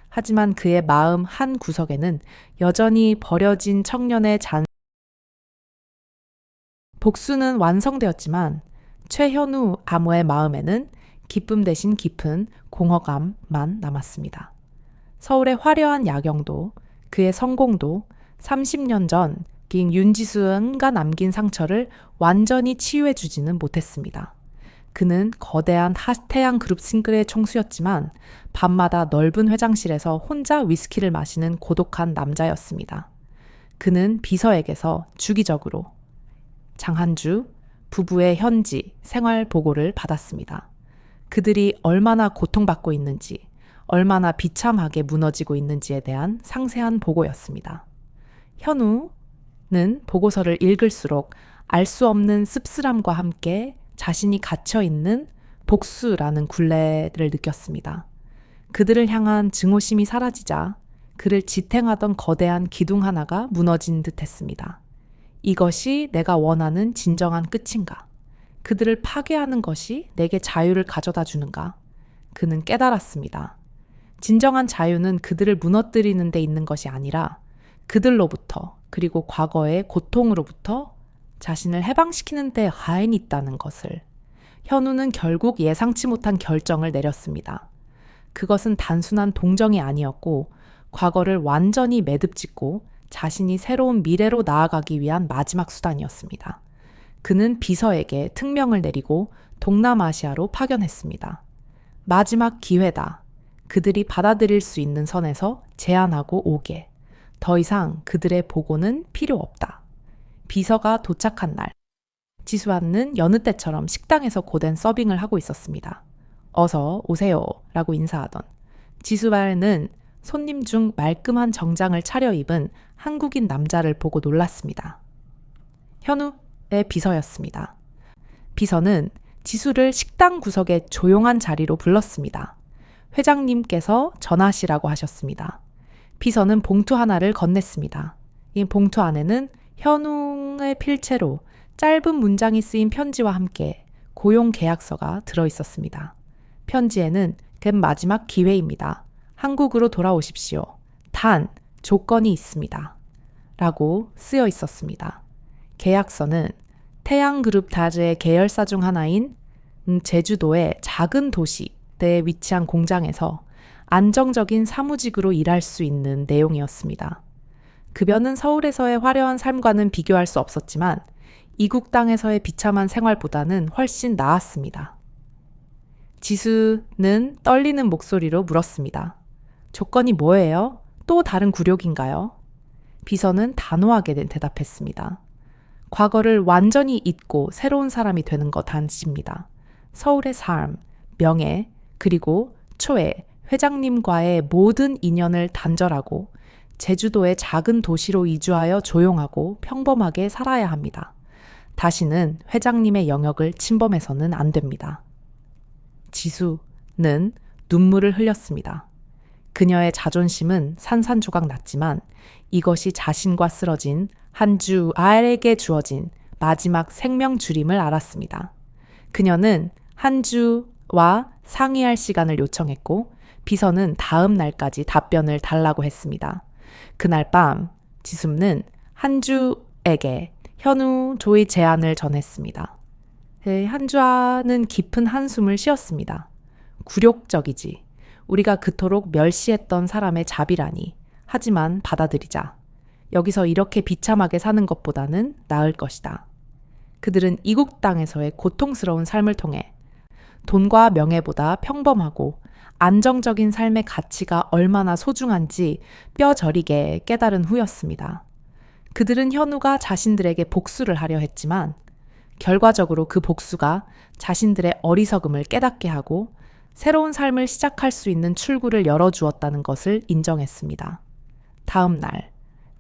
하지만 그의 마음 한 구석에는 여전히 버려진 청년의 복수는 완성되었지만 최현우 아무의 마음에는 기쁨 대신 깊은 공허감만 남았습니다. 서울의 화려한 야경도 그의 성공도 30년 전 윤지수가 남긴 상처를 완전히 치유해 주지는 못했습니다. 그는 거대한 태양 그룹 싱글의 총수였지만 밤마다 넓은 회장실에서 혼자 위스키를 마시는 고독한 남자였습니다. 그는 비서에게서 주기적으로 장한주 부부의 현지 생활 보고를 받았습니다. 그들이 얼마나 고통받고 있는지, 얼마나 비참하게 무너지고 있는지에 대한 상세한 보고였습니다. 현우는 보고서를 읽을수록 알 수 없는 씁쓸함과 함께 자신이 갇혀있는 복수라는 굴레를 느꼈습니다. 그들을 향한 증오심이 사라지자 그를 지탱하던 거대한 기둥 하나가 무너진 듯 했습니다. 이것이 내가 원하는 진정한 끝인가? 그들을 파괴하는 것이 내게 자유를 가져다 주는가? 그는 깨달았습니다. 진정한 자유는 그들을 무너뜨리는 데 있는 것이 아니라 그들로부터 그리고 과거의 고통으로부터 자신을 해방시키는 데 하인이 있다는 것을. 현우는 결국 예상치 못한 결정을 내렸습니다. 그것은 단순한 동정이 아니었고 과거를 완전히 매듭짓고 자신이 새로운 미래로 나아가기 위한 마지막 수단이었습니다. 그는 비서에게 특명을 내리고 동남아시아로 파견했습니다. 마지막 기회다. 그들이 받아들일 수 있는 선에서 제안하고 오게. 더 이상 그들의 보고는 필요 없다. 비서가 도착한 날, 지수와는 여느 때처럼 식당에서 고된 서빙을 하고 있었습니다. 어서 오세요 라고 인사하던 지수와는 손님 중 말끔한 정장을 차려입은 한국인 남자를 보고 놀랐습니다. 현우의 비서였습니다. 비서는 지수를 식당 구석의 조용한 자리로 불렀습니다. 회장님께서 전하시라고 하셨습니다. 비서는 봉투 하나를 건넸습니다. 이 봉투 안에는 현웅의 필체로 짧은 문장이 쓰인 편지와 함께 고용 계약서가 들어있었습니다. 편지에는 마지막 기회입니다. 한국으로 돌아오십시오. 단, 조건이 있습니다. 라고 쓰여 있었습니다. 계약서는 태양그룹 다즈의 계열사 중 하나인 제주도의 작은 도시에 위치한 공장에서 안정적인 사무직으로 일할 수 있는 내용이었습니다. 급여는 서울에서의 화려한 삶과는 비교할 수 없었지만 이국 땅에서의 비참한 생활보다는 훨씬 나았습니다. 지수는 떨리는 목소리로 물었습니다. 조건이 뭐예요? 또 다른 굴욕인가요? 비서는 단호하게 대답했습니다. 과거를 완전히 잊고 새로운 사람이 되는 것 단지입니다. 서울의 삶, 명예, 그리고 초에 회장님과의 모든 인연을 단절하고 제주도의 작은 도시로 이주하여 조용하고 평범하게 살아야 합니다. 다시는 회장님의 영역을 침범해서는 안 됩니다. 지수는 눈물을 흘렸습니다. 그녀의 자존심은 산산조각 났지만 이것이 자신과 쓰러진 한주아에게 주어진 마지막 생명줄임을 알았습니다. 그녀는 한주와 상의할 시간을 요청했고 비서는 다음 날까지 답변을 달라고 했습니다. 그날 밤 지수는 한주에게 현우조의 제안을 전했습니다. 한주아는 깊은 한숨을 쉬었습니다. 굴욕적이지. 우리가 그토록 멸시했던 사람의 자비라니. 하지만 받아들이자. 여기서 이렇게 비참하게 사는 것보다는 나을 것이다. 그들은 이국 땅에서의 고통스러운 삶을 통해 돈과 명예보다 평범하고 안정적인 삶의 가치가 얼마나 소중한지 뼈저리게 깨달은 후였습니다. 그들은 현우가 자신들에게 복수를 하려 했지만 결과적으로 그 복수가 자신들의 어리석음을 깨닫게 하고 새로운 삶을 시작할 수 있는 출구를 열어주었다는 것을 인정했습니다. 다음 날,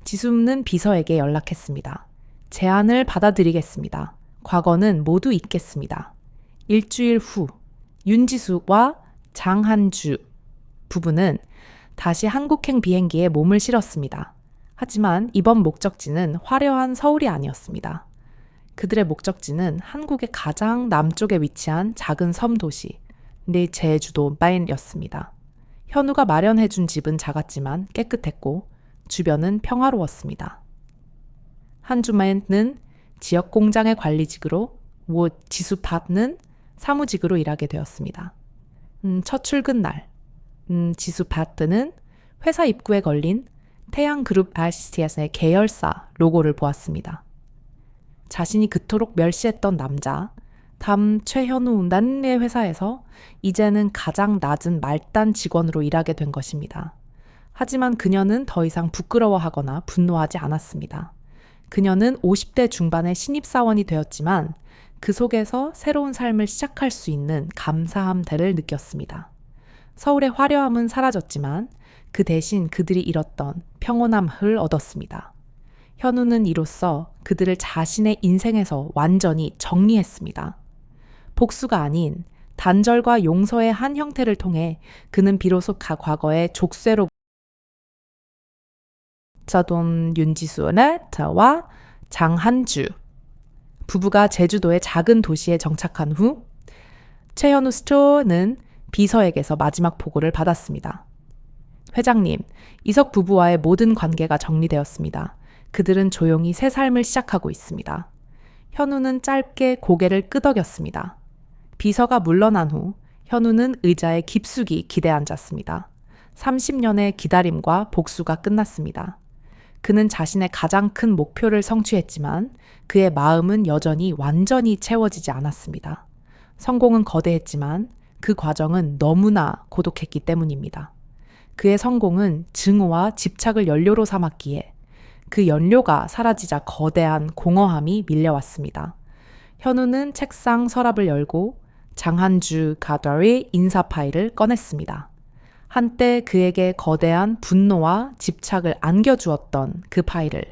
지수는 비서에게 연락했습니다. 제안을 받아들이겠습니다. 과거는 모두 잊겠습니다. 일주일 후, 윤지수와 장한주 부부는 다시 한국행 비행기에 몸을 실었습니다. 하지만 이번 목적지는 화려한 서울이 아니었습니다. 그들의 목적지는 한국의 가장 남쪽에 위치한 작은 섬 도시, 제주도 마인이었습니다. 현우가 마련해준 집은 작았지만 깨끗했고 주변은 평화로웠습니다. 한주마인은 지역 공장의 관리직으로, 지수팟는 사무직으로 일하게 되었습니다. 첫 출근 날, 지수팟는 회사 입구에 걸린 태양그룹 RCTS의 계열사 로고를 보았습니다. 자신이 그토록 멸시했던 남자, 최현우 난의 회사에서 이제는 가장 낮은 말단 직원으로 일하게 된 것입니다. 하지만 그녀는 더 이상 부끄러워하거나 분노하지 않았습니다. 그녀는 50대 중반의 신입사원이 되었지만 그 속에서 새로운 삶을 시작할 수 있는 감사함들을 느꼈습니다. 서울의 화려함은 사라졌지만 그 대신 그들이 잃었던 평온함을 얻었습니다. 현우는 이로써 그들을 자신의 인생에서 완전히 정리했습니다. 복수가 아닌 단절과 용서의 한 형태를 통해 그는 비로소 과거의 족쇄로 자돈 윤지수와 장한주 부부가 제주도의 작은 도시에 정착한 후 최현우 스토어는 비서에게서 마지막 보고를 받았습니다. 회장님, 이석 부부와의 모든 관계가 정리되었습니다. 그들은 조용히 새 삶을 시작하고 있습니다. 현우는 짧게 고개를 끄덕였습니다. 비서가 물러난 후 현우는 의자에 깊숙이 기대 앉았습니다. 30년의 기다림과 복수가 끝났습니다. 그는 자신의 가장 큰 목표를 성취했지만 그의 마음은 여전히 완전히 채워지지 않았습니다. 성공은 거대했지만 그 과정은 너무나 고독했기 때문입니다. 그의 성공은 증오와 집착을 연료로 삼았기에 그 연료가 사라지자 거대한 공허함이 밀려왔습니다. 현우는 책상 서랍을 열고 장한주 가다의 인사 파일을 꺼냈습니다. 한때 그에게 거대한 분노와 집착을 안겨주었던 그 파일을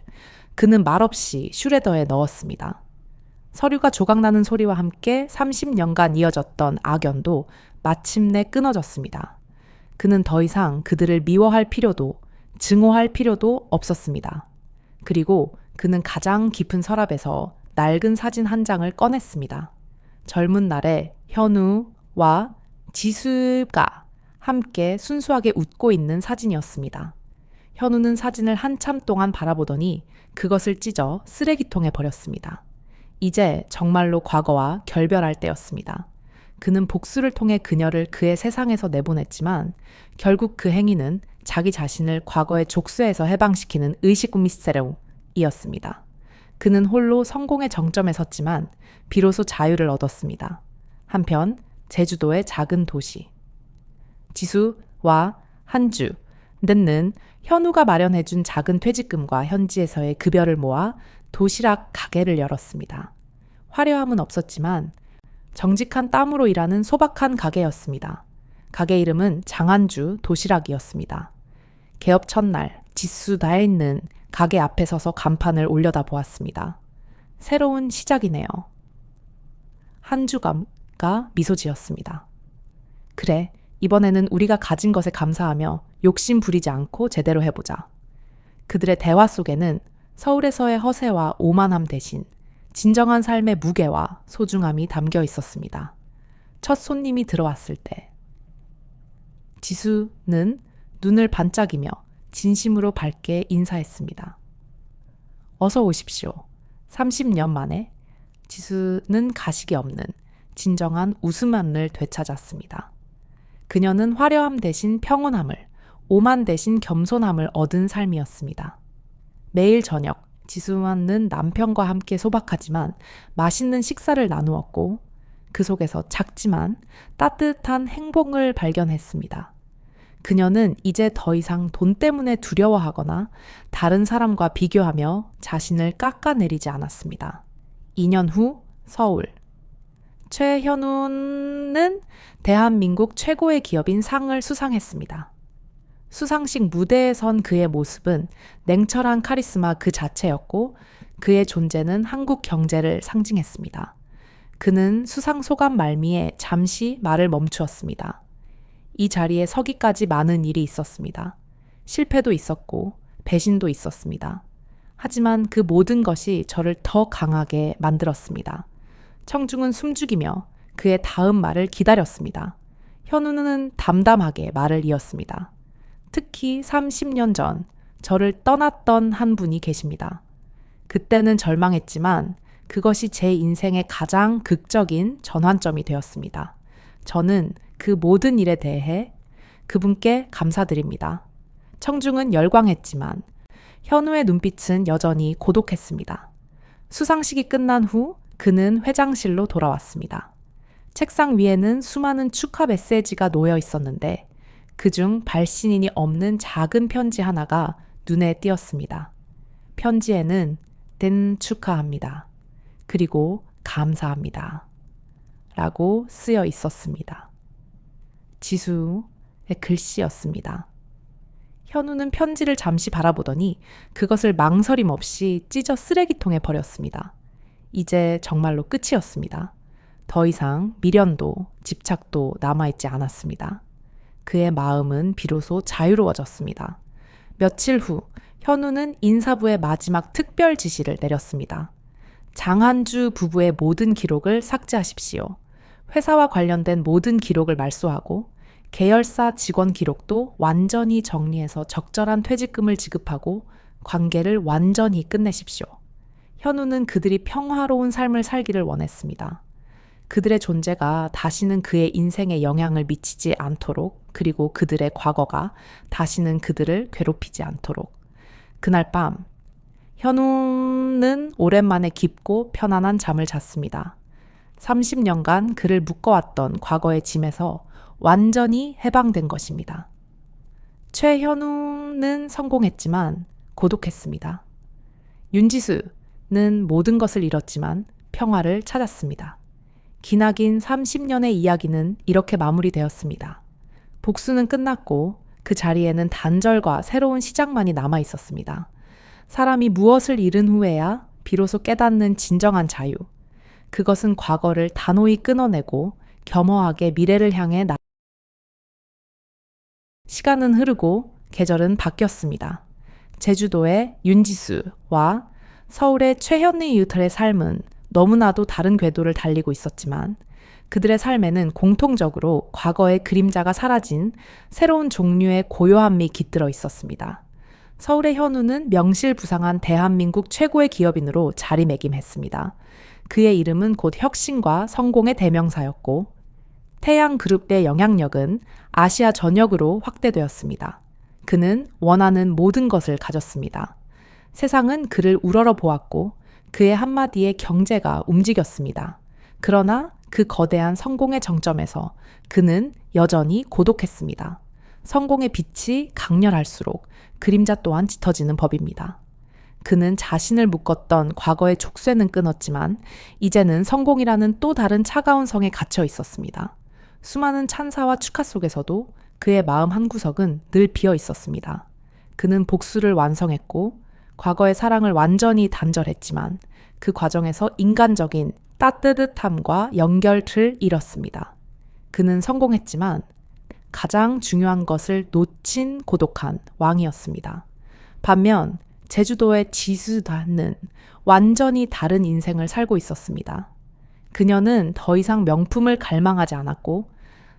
그는 말없이 슈레더에 넣었습니다. 서류가 조각나는 소리와 함께 30년간 이어졌던 악연도 마침내 끊어졌습니다. 그는 더 이상 그들을 미워할 필요도 증오할 필요도 없었습니다. 그리고 그는 가장 깊은 서랍에서 낡은 사진 한 장을 꺼냈습니다. 젊은 날에 현우와 지수가 함께 순수하게 웃고 있는 사진이었습니다. 현우는 사진을 한참 동안 바라보더니 그것을 찢어 쓰레기통에 버렸습니다. 이제 정말로 과거와 결별할 때였습니다. 그는 복수를 통해 그녀를 그의 세상에서 내보냈지만 결국 그 행위는 자기 자신을 과거의 족쇄에서 해방시키는 의식구 미스테로이었습니다. 그는 홀로 성공의 정점에 섰지만 비로소 자유를 얻었습니다. 한편 제주도의 작은 도시 지수와 한주는 현우가 마련해준 작은 퇴직금과 현지에서의 급여를 모아 도시락 가게를 열었습니다. 화려함은 없었지만 정직한 땀으로 일하는 소박한 가게였습니다. 가게 이름은 장한주 도시락이었습니다. 개업 첫날 지수 다혜는 가게 앞에 서서 간판을 올려다 보았습니다. 새로운 시작이네요. 한주가 미소 지었습니다. 그래, 이번에는 우리가 가진 것에 감사하며 욕심 부리지 않고 제대로 해보자. 그들의 대화 속에는 서울에서의 허세와 오만함 대신 진정한 삶의 무게와 소중함이 담겨 있었습니다. 첫 손님이 들어왔을 때 지수는 눈을 반짝이며 진심으로 밝게 인사했습니다. 어서 오십시오. 30년 만에 지수는 가식이 없는 진정한 웃음만을 되찾았습니다. 그녀는 화려함 대신 평온함을, 오만 대신 겸손함을 얻은 삶이었습니다. 매일 저녁 지수와는 남편과 함께 소박하지만 맛있는 식사를 나누었고 그 속에서 작지만 따뜻한 행복을 발견했습니다. 그녀는 이제 더 이상 돈 때문에 두려워하거나 다른 사람과 비교하며 자신을 깎아내리지 않았습니다. 2년 후 서울. 최현우는 대한민국 최고의 기업인 상을 수상했습니다. 수상식 무대에 선 그의 모습은 냉철한 카리스마 그 자체였고 그의 존재는 한국 경제를 상징했습니다. 그는 수상 소감 말미에 잠시 말을 멈추었습니다. 이 자리에 서기까지 많은 일이 있었습니다. 실패도 있었고 배신도 있었습니다. 하지만 그 모든 것이 저를 더 강하게 만들었습니다. 청중은 숨죽이며 그의 다음 말을 기다렸습니다. 현우는 담담하게 말을 이었습니다. 특히 30년 전 저를 떠났던 한 분이 계십니다. 그때는 절망했지만 그것이 제 인생의 가장 극적인 전환점이 되었습니다. 저는 그 모든 일에 대해 그분께 감사드립니다. 청중은 열광했지만 현우의 눈빛은 여전히 고독했습니다. 수상식이 끝난 후 그는 회장실로 돌아왔습니다. 책상 위에는 수많은 축하 메시지가 놓여 있었는데 그중 발신인이 없는 작은 편지 하나가 눈에 띄었습니다. 편지에는 댄 축하합니다. 그리고 감사합니다. 라고 쓰여 있었습니다. 지수의 글씨였습니다. 현우는 편지를 잠시 바라보더니 그것을 망설임 없이 찢어 쓰레기통에 버렸습니다. 이제 정말로 끝이었습니다. 더 이상 미련도 집착도 남아있지 않았습니다. 그의 마음은 비로소 자유로워졌습니다. 며칠 후 현우는 인사부에 마지막 특별 지시를 내렸습니다. 장한주 부부의 모든 기록을 삭제하십시오. 회사와 관련된 모든 기록을 말소하고 계열사 직원 기록도 완전히 정리해서 적절한 퇴직금을 지급하고 관계를 완전히 끝내십시오. 현우는 그들이 평화로운 삶을 살기를 원했습니다. 그들의 존재가 다시는 그의 인생에 영향을 미치지 않도록, 그리고 그들의 과거가 다시는 그들을 괴롭히지 않도록. 그날 밤, 현우는 오랜만에 깊고 편안한 잠을 잤습니다. 30년간 그를 묶어왔던 과거의 짐에서 완전히 해방된 것입니다. 최현우는 성공했지만 고독했습니다. 윤지수는 모든 것을 잃었지만 평화를 찾았습니다. 기나긴 30년의 이야기는 이렇게 마무리되었습니다. 복수는 끝났고 그 자리에는 단절과 새로운 시작만이 남아 있었습니다. 사람이 무엇을 잃은 후에야 비로소 깨닫는 진정한 자유. 그것은 과거를 단호히 끊어내고 겸허하게 미래를 향해 시간은 흐르고 계절은 바뀌었습니다. 제주도의 윤지수와 서울의 최현희 유털의 삶은 너무나도 다른 궤도를 달리고 있었지만 그들의 삶에는 공통적으로 과거의 그림자가 사라진 새로운 종류의 고요함이 깃들어 있었습니다. 서울의 현우는 명실부상한 대한민국 최고의 기업인으로 자리매김했습니다. 그의 이름은 곧 혁신과 성공의 대명사였고 태양그룹의 영향력은 아시아 전역으로 확대되었습니다. 그는 원하는 모든 것을 가졌습니다. 세상은 그를 우러러 보았고 그의 한마디에 경제가 움직였습니다. 그러나 그 거대한 성공의 정점에서 그는 여전히 고독했습니다. 성공의 빛이 강렬할수록 그림자 또한 짙어지는 법입니다. 그는 자신을 묶었던 과거의 족쇄는 끊었지만 이제는 성공이라는 또 다른 차가운 성에 갇혀 있었습니다. 수많은 찬사와 축하 속에서도 그의 마음 한구석은 늘 비어 있었습니다. 그는 복수를 완성했고 과거의 사랑을 완전히 단절했지만 그 과정에서 인간적인 따뜻함과 연결을 잃었습니다. 그는 성공했지만 가장 중요한 것을 놓친 고독한 왕이었습니다. 반면 제주도의 지수단은 완전히 다른 인생을 살고 있었습니다. 그녀는 더 이상 명품을 갈망하지 않았고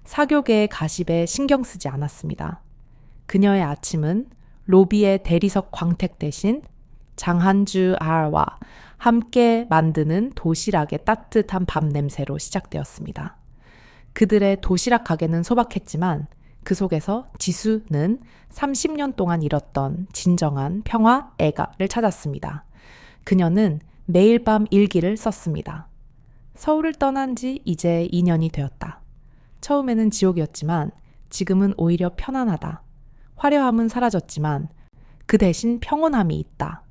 사교계의 가십에 신경 쓰지 않았습니다. 그녀의 아침은 로비의 대리석 광택 대신 장한주 아와 함께 만드는 도시락의 따뜻한 밥 냄새로 시작되었습니다. 그들의 도시락 가게는 소박했지만 그 속에서 지수는 30년 동안 잃었던 진정한 평화 애가를 찾았습니다. 그녀는 매일 밤 일기를 썼습니다. 서울을 떠난 지 이제 2년이 되었다. 처음에는 지옥이었지만 지금은 오히려 편안하다. 화려함은 사라졌지만 그 대신 평온함이 있다.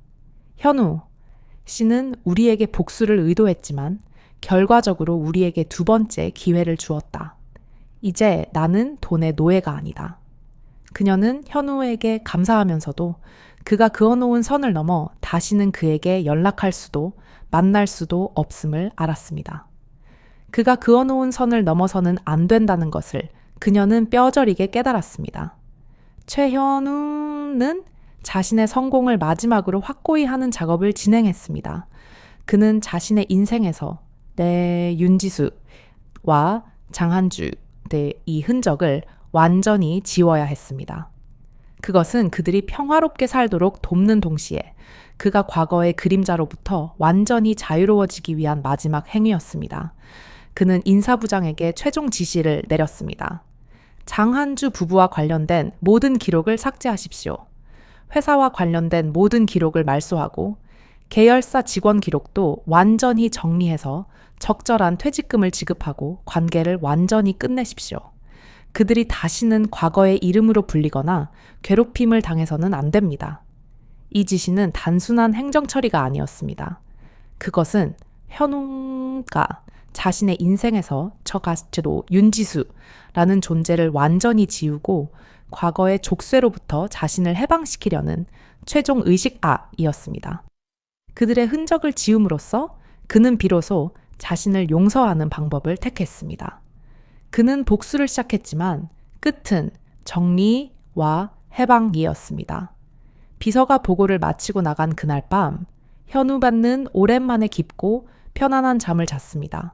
현우 씨는 우리에게 복수를 의도했지만 결과적으로 우리에게 두 번째 기회를 주었다. 이제 나는 돈의 노예가 아니다. 그녀는 현우에게 감사하면서도 그가 그어놓은 선을 넘어 다시는 그에게 연락할 수도 만날 수도 없음을 알았습니다. 그가 그어놓은 선을 넘어서는 안 된다는 것을 그녀는 뼈저리게 깨달았습니다. 최현우는 자신의 성공을 마지막으로 확고히 하는 작업을 진행했습니다. 그는 자신의 인생에서 윤지수와 장한주의 이 흔적을 완전히 지워야 했습니다. 그것은 그들이 평화롭게 살도록 돕는 동시에 그가 과거의 그림자로부터 완전히 자유로워지기 위한 마지막 행위였습니다. 그는 인사부장에게 최종 지시를 내렸습니다. 장한주 부부와 관련된 모든 기록을 삭제하십시오. 회사와 관련된 모든 기록을 말소하고 계열사 직원 기록도 완전히 정리해서 적절한 퇴직금을 지급하고 관계를 완전히 끝내십시오. 그들이 다시는 과거의 이름으로 불리거나 괴롭힘을 당해서는 안 됩니다. 이 지시는 단순한 행정 처리가 아니었습니다. 그것은 현웅가 자신의 인생에서 저 가치로 윤지수라는 존재를 완전히 지우고 과거의 족쇄로부터 자신을 해방시키려는 최종 의식이었습니다. 그들의 흔적을 지움으로써 그는 비로소 자신을 용서하는 방법을 택했습니다. 그는 복수를 시작했지만 끝은 정리와 해방이었습니다. 비서가 보고를 마치고 나간 그날 밤, 현우반는 오랜만에 깊고 편안한 잠을 잤습니다.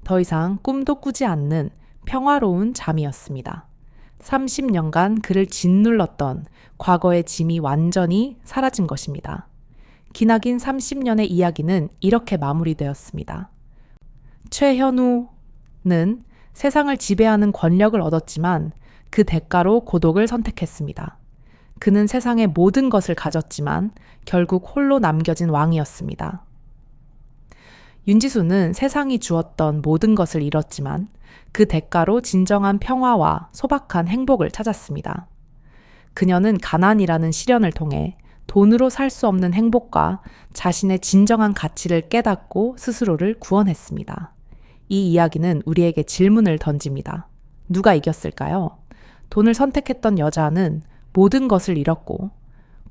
더 이상 꿈도 꾸지 않는 평화로운 잠이었습니다. 30년간 그를 짓눌렀던 과거의 짐이 완전히 사라진 것입니다. 기나긴 30년의 이야기는 이렇게 마무리되었습니다. 최현우는 세상을 지배하는 권력을 얻었지만 그 대가로 고독을 선택했습니다. 그는 세상의 모든 것을 가졌지만 결국 홀로 남겨진 왕이었습니다. 윤지수는 세상이 주었던 모든 것을 잃었지만 그 대가로 진정한 평화와 소박한 행복을 찾았습니다. 그녀는 가난이라는 시련을 통해 돈으로 살 수 없는 행복과 자신의 진정한 가치를 깨닫고 스스로를 구원했습니다. 이 이야기는 우리에게 질문을 던집니다. 누가 이겼을까요? 돈을 선택했던 여자는 모든 것을 잃었고,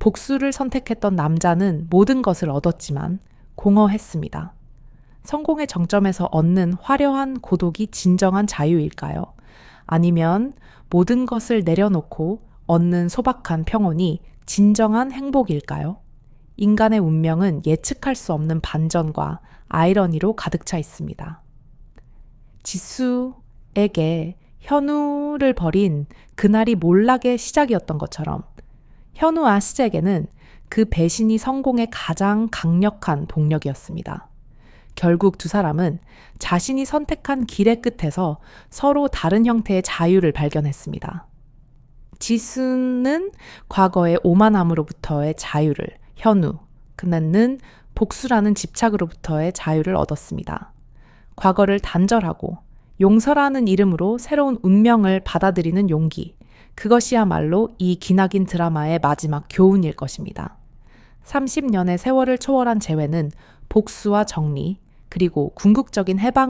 복수를 선택했던 남자는 모든 것을 얻었지만 공허했습니다. 성공의 정점에서 얻는 화려한 고독이 진정한 자유일까요? 아니면 모든 것을 내려놓고 얻는 소박한 평온이 진정한 행복일까요? 인간의 운명은 예측할 수 없는 반전과 아이러니로 가득 차 있습니다. 지수에게 현우를 버린 그날이 몰락의 시작이었던 것처럼 현우와 시잭에는 그 배신이 성공의 가장 강력한 동력이었습니다. 결국 두 사람은 자신이 선택한 길의 끝에서 서로 다른 형태의 자유를 발견했습니다. 지수는 과거의 오만함으로부터의 자유를, 그는 복수라는 집착으로부터의 자유를 얻었습니다. 과거를 단절하고 용서라는 이름으로 새로운 운명을 받아들이는 용기, 그것이야말로 이 기나긴 드라마의 마지막 교훈일 것입니다. 30년의 세월을 초월한 재회는 복수와 정리, 그리고 궁극적인 해방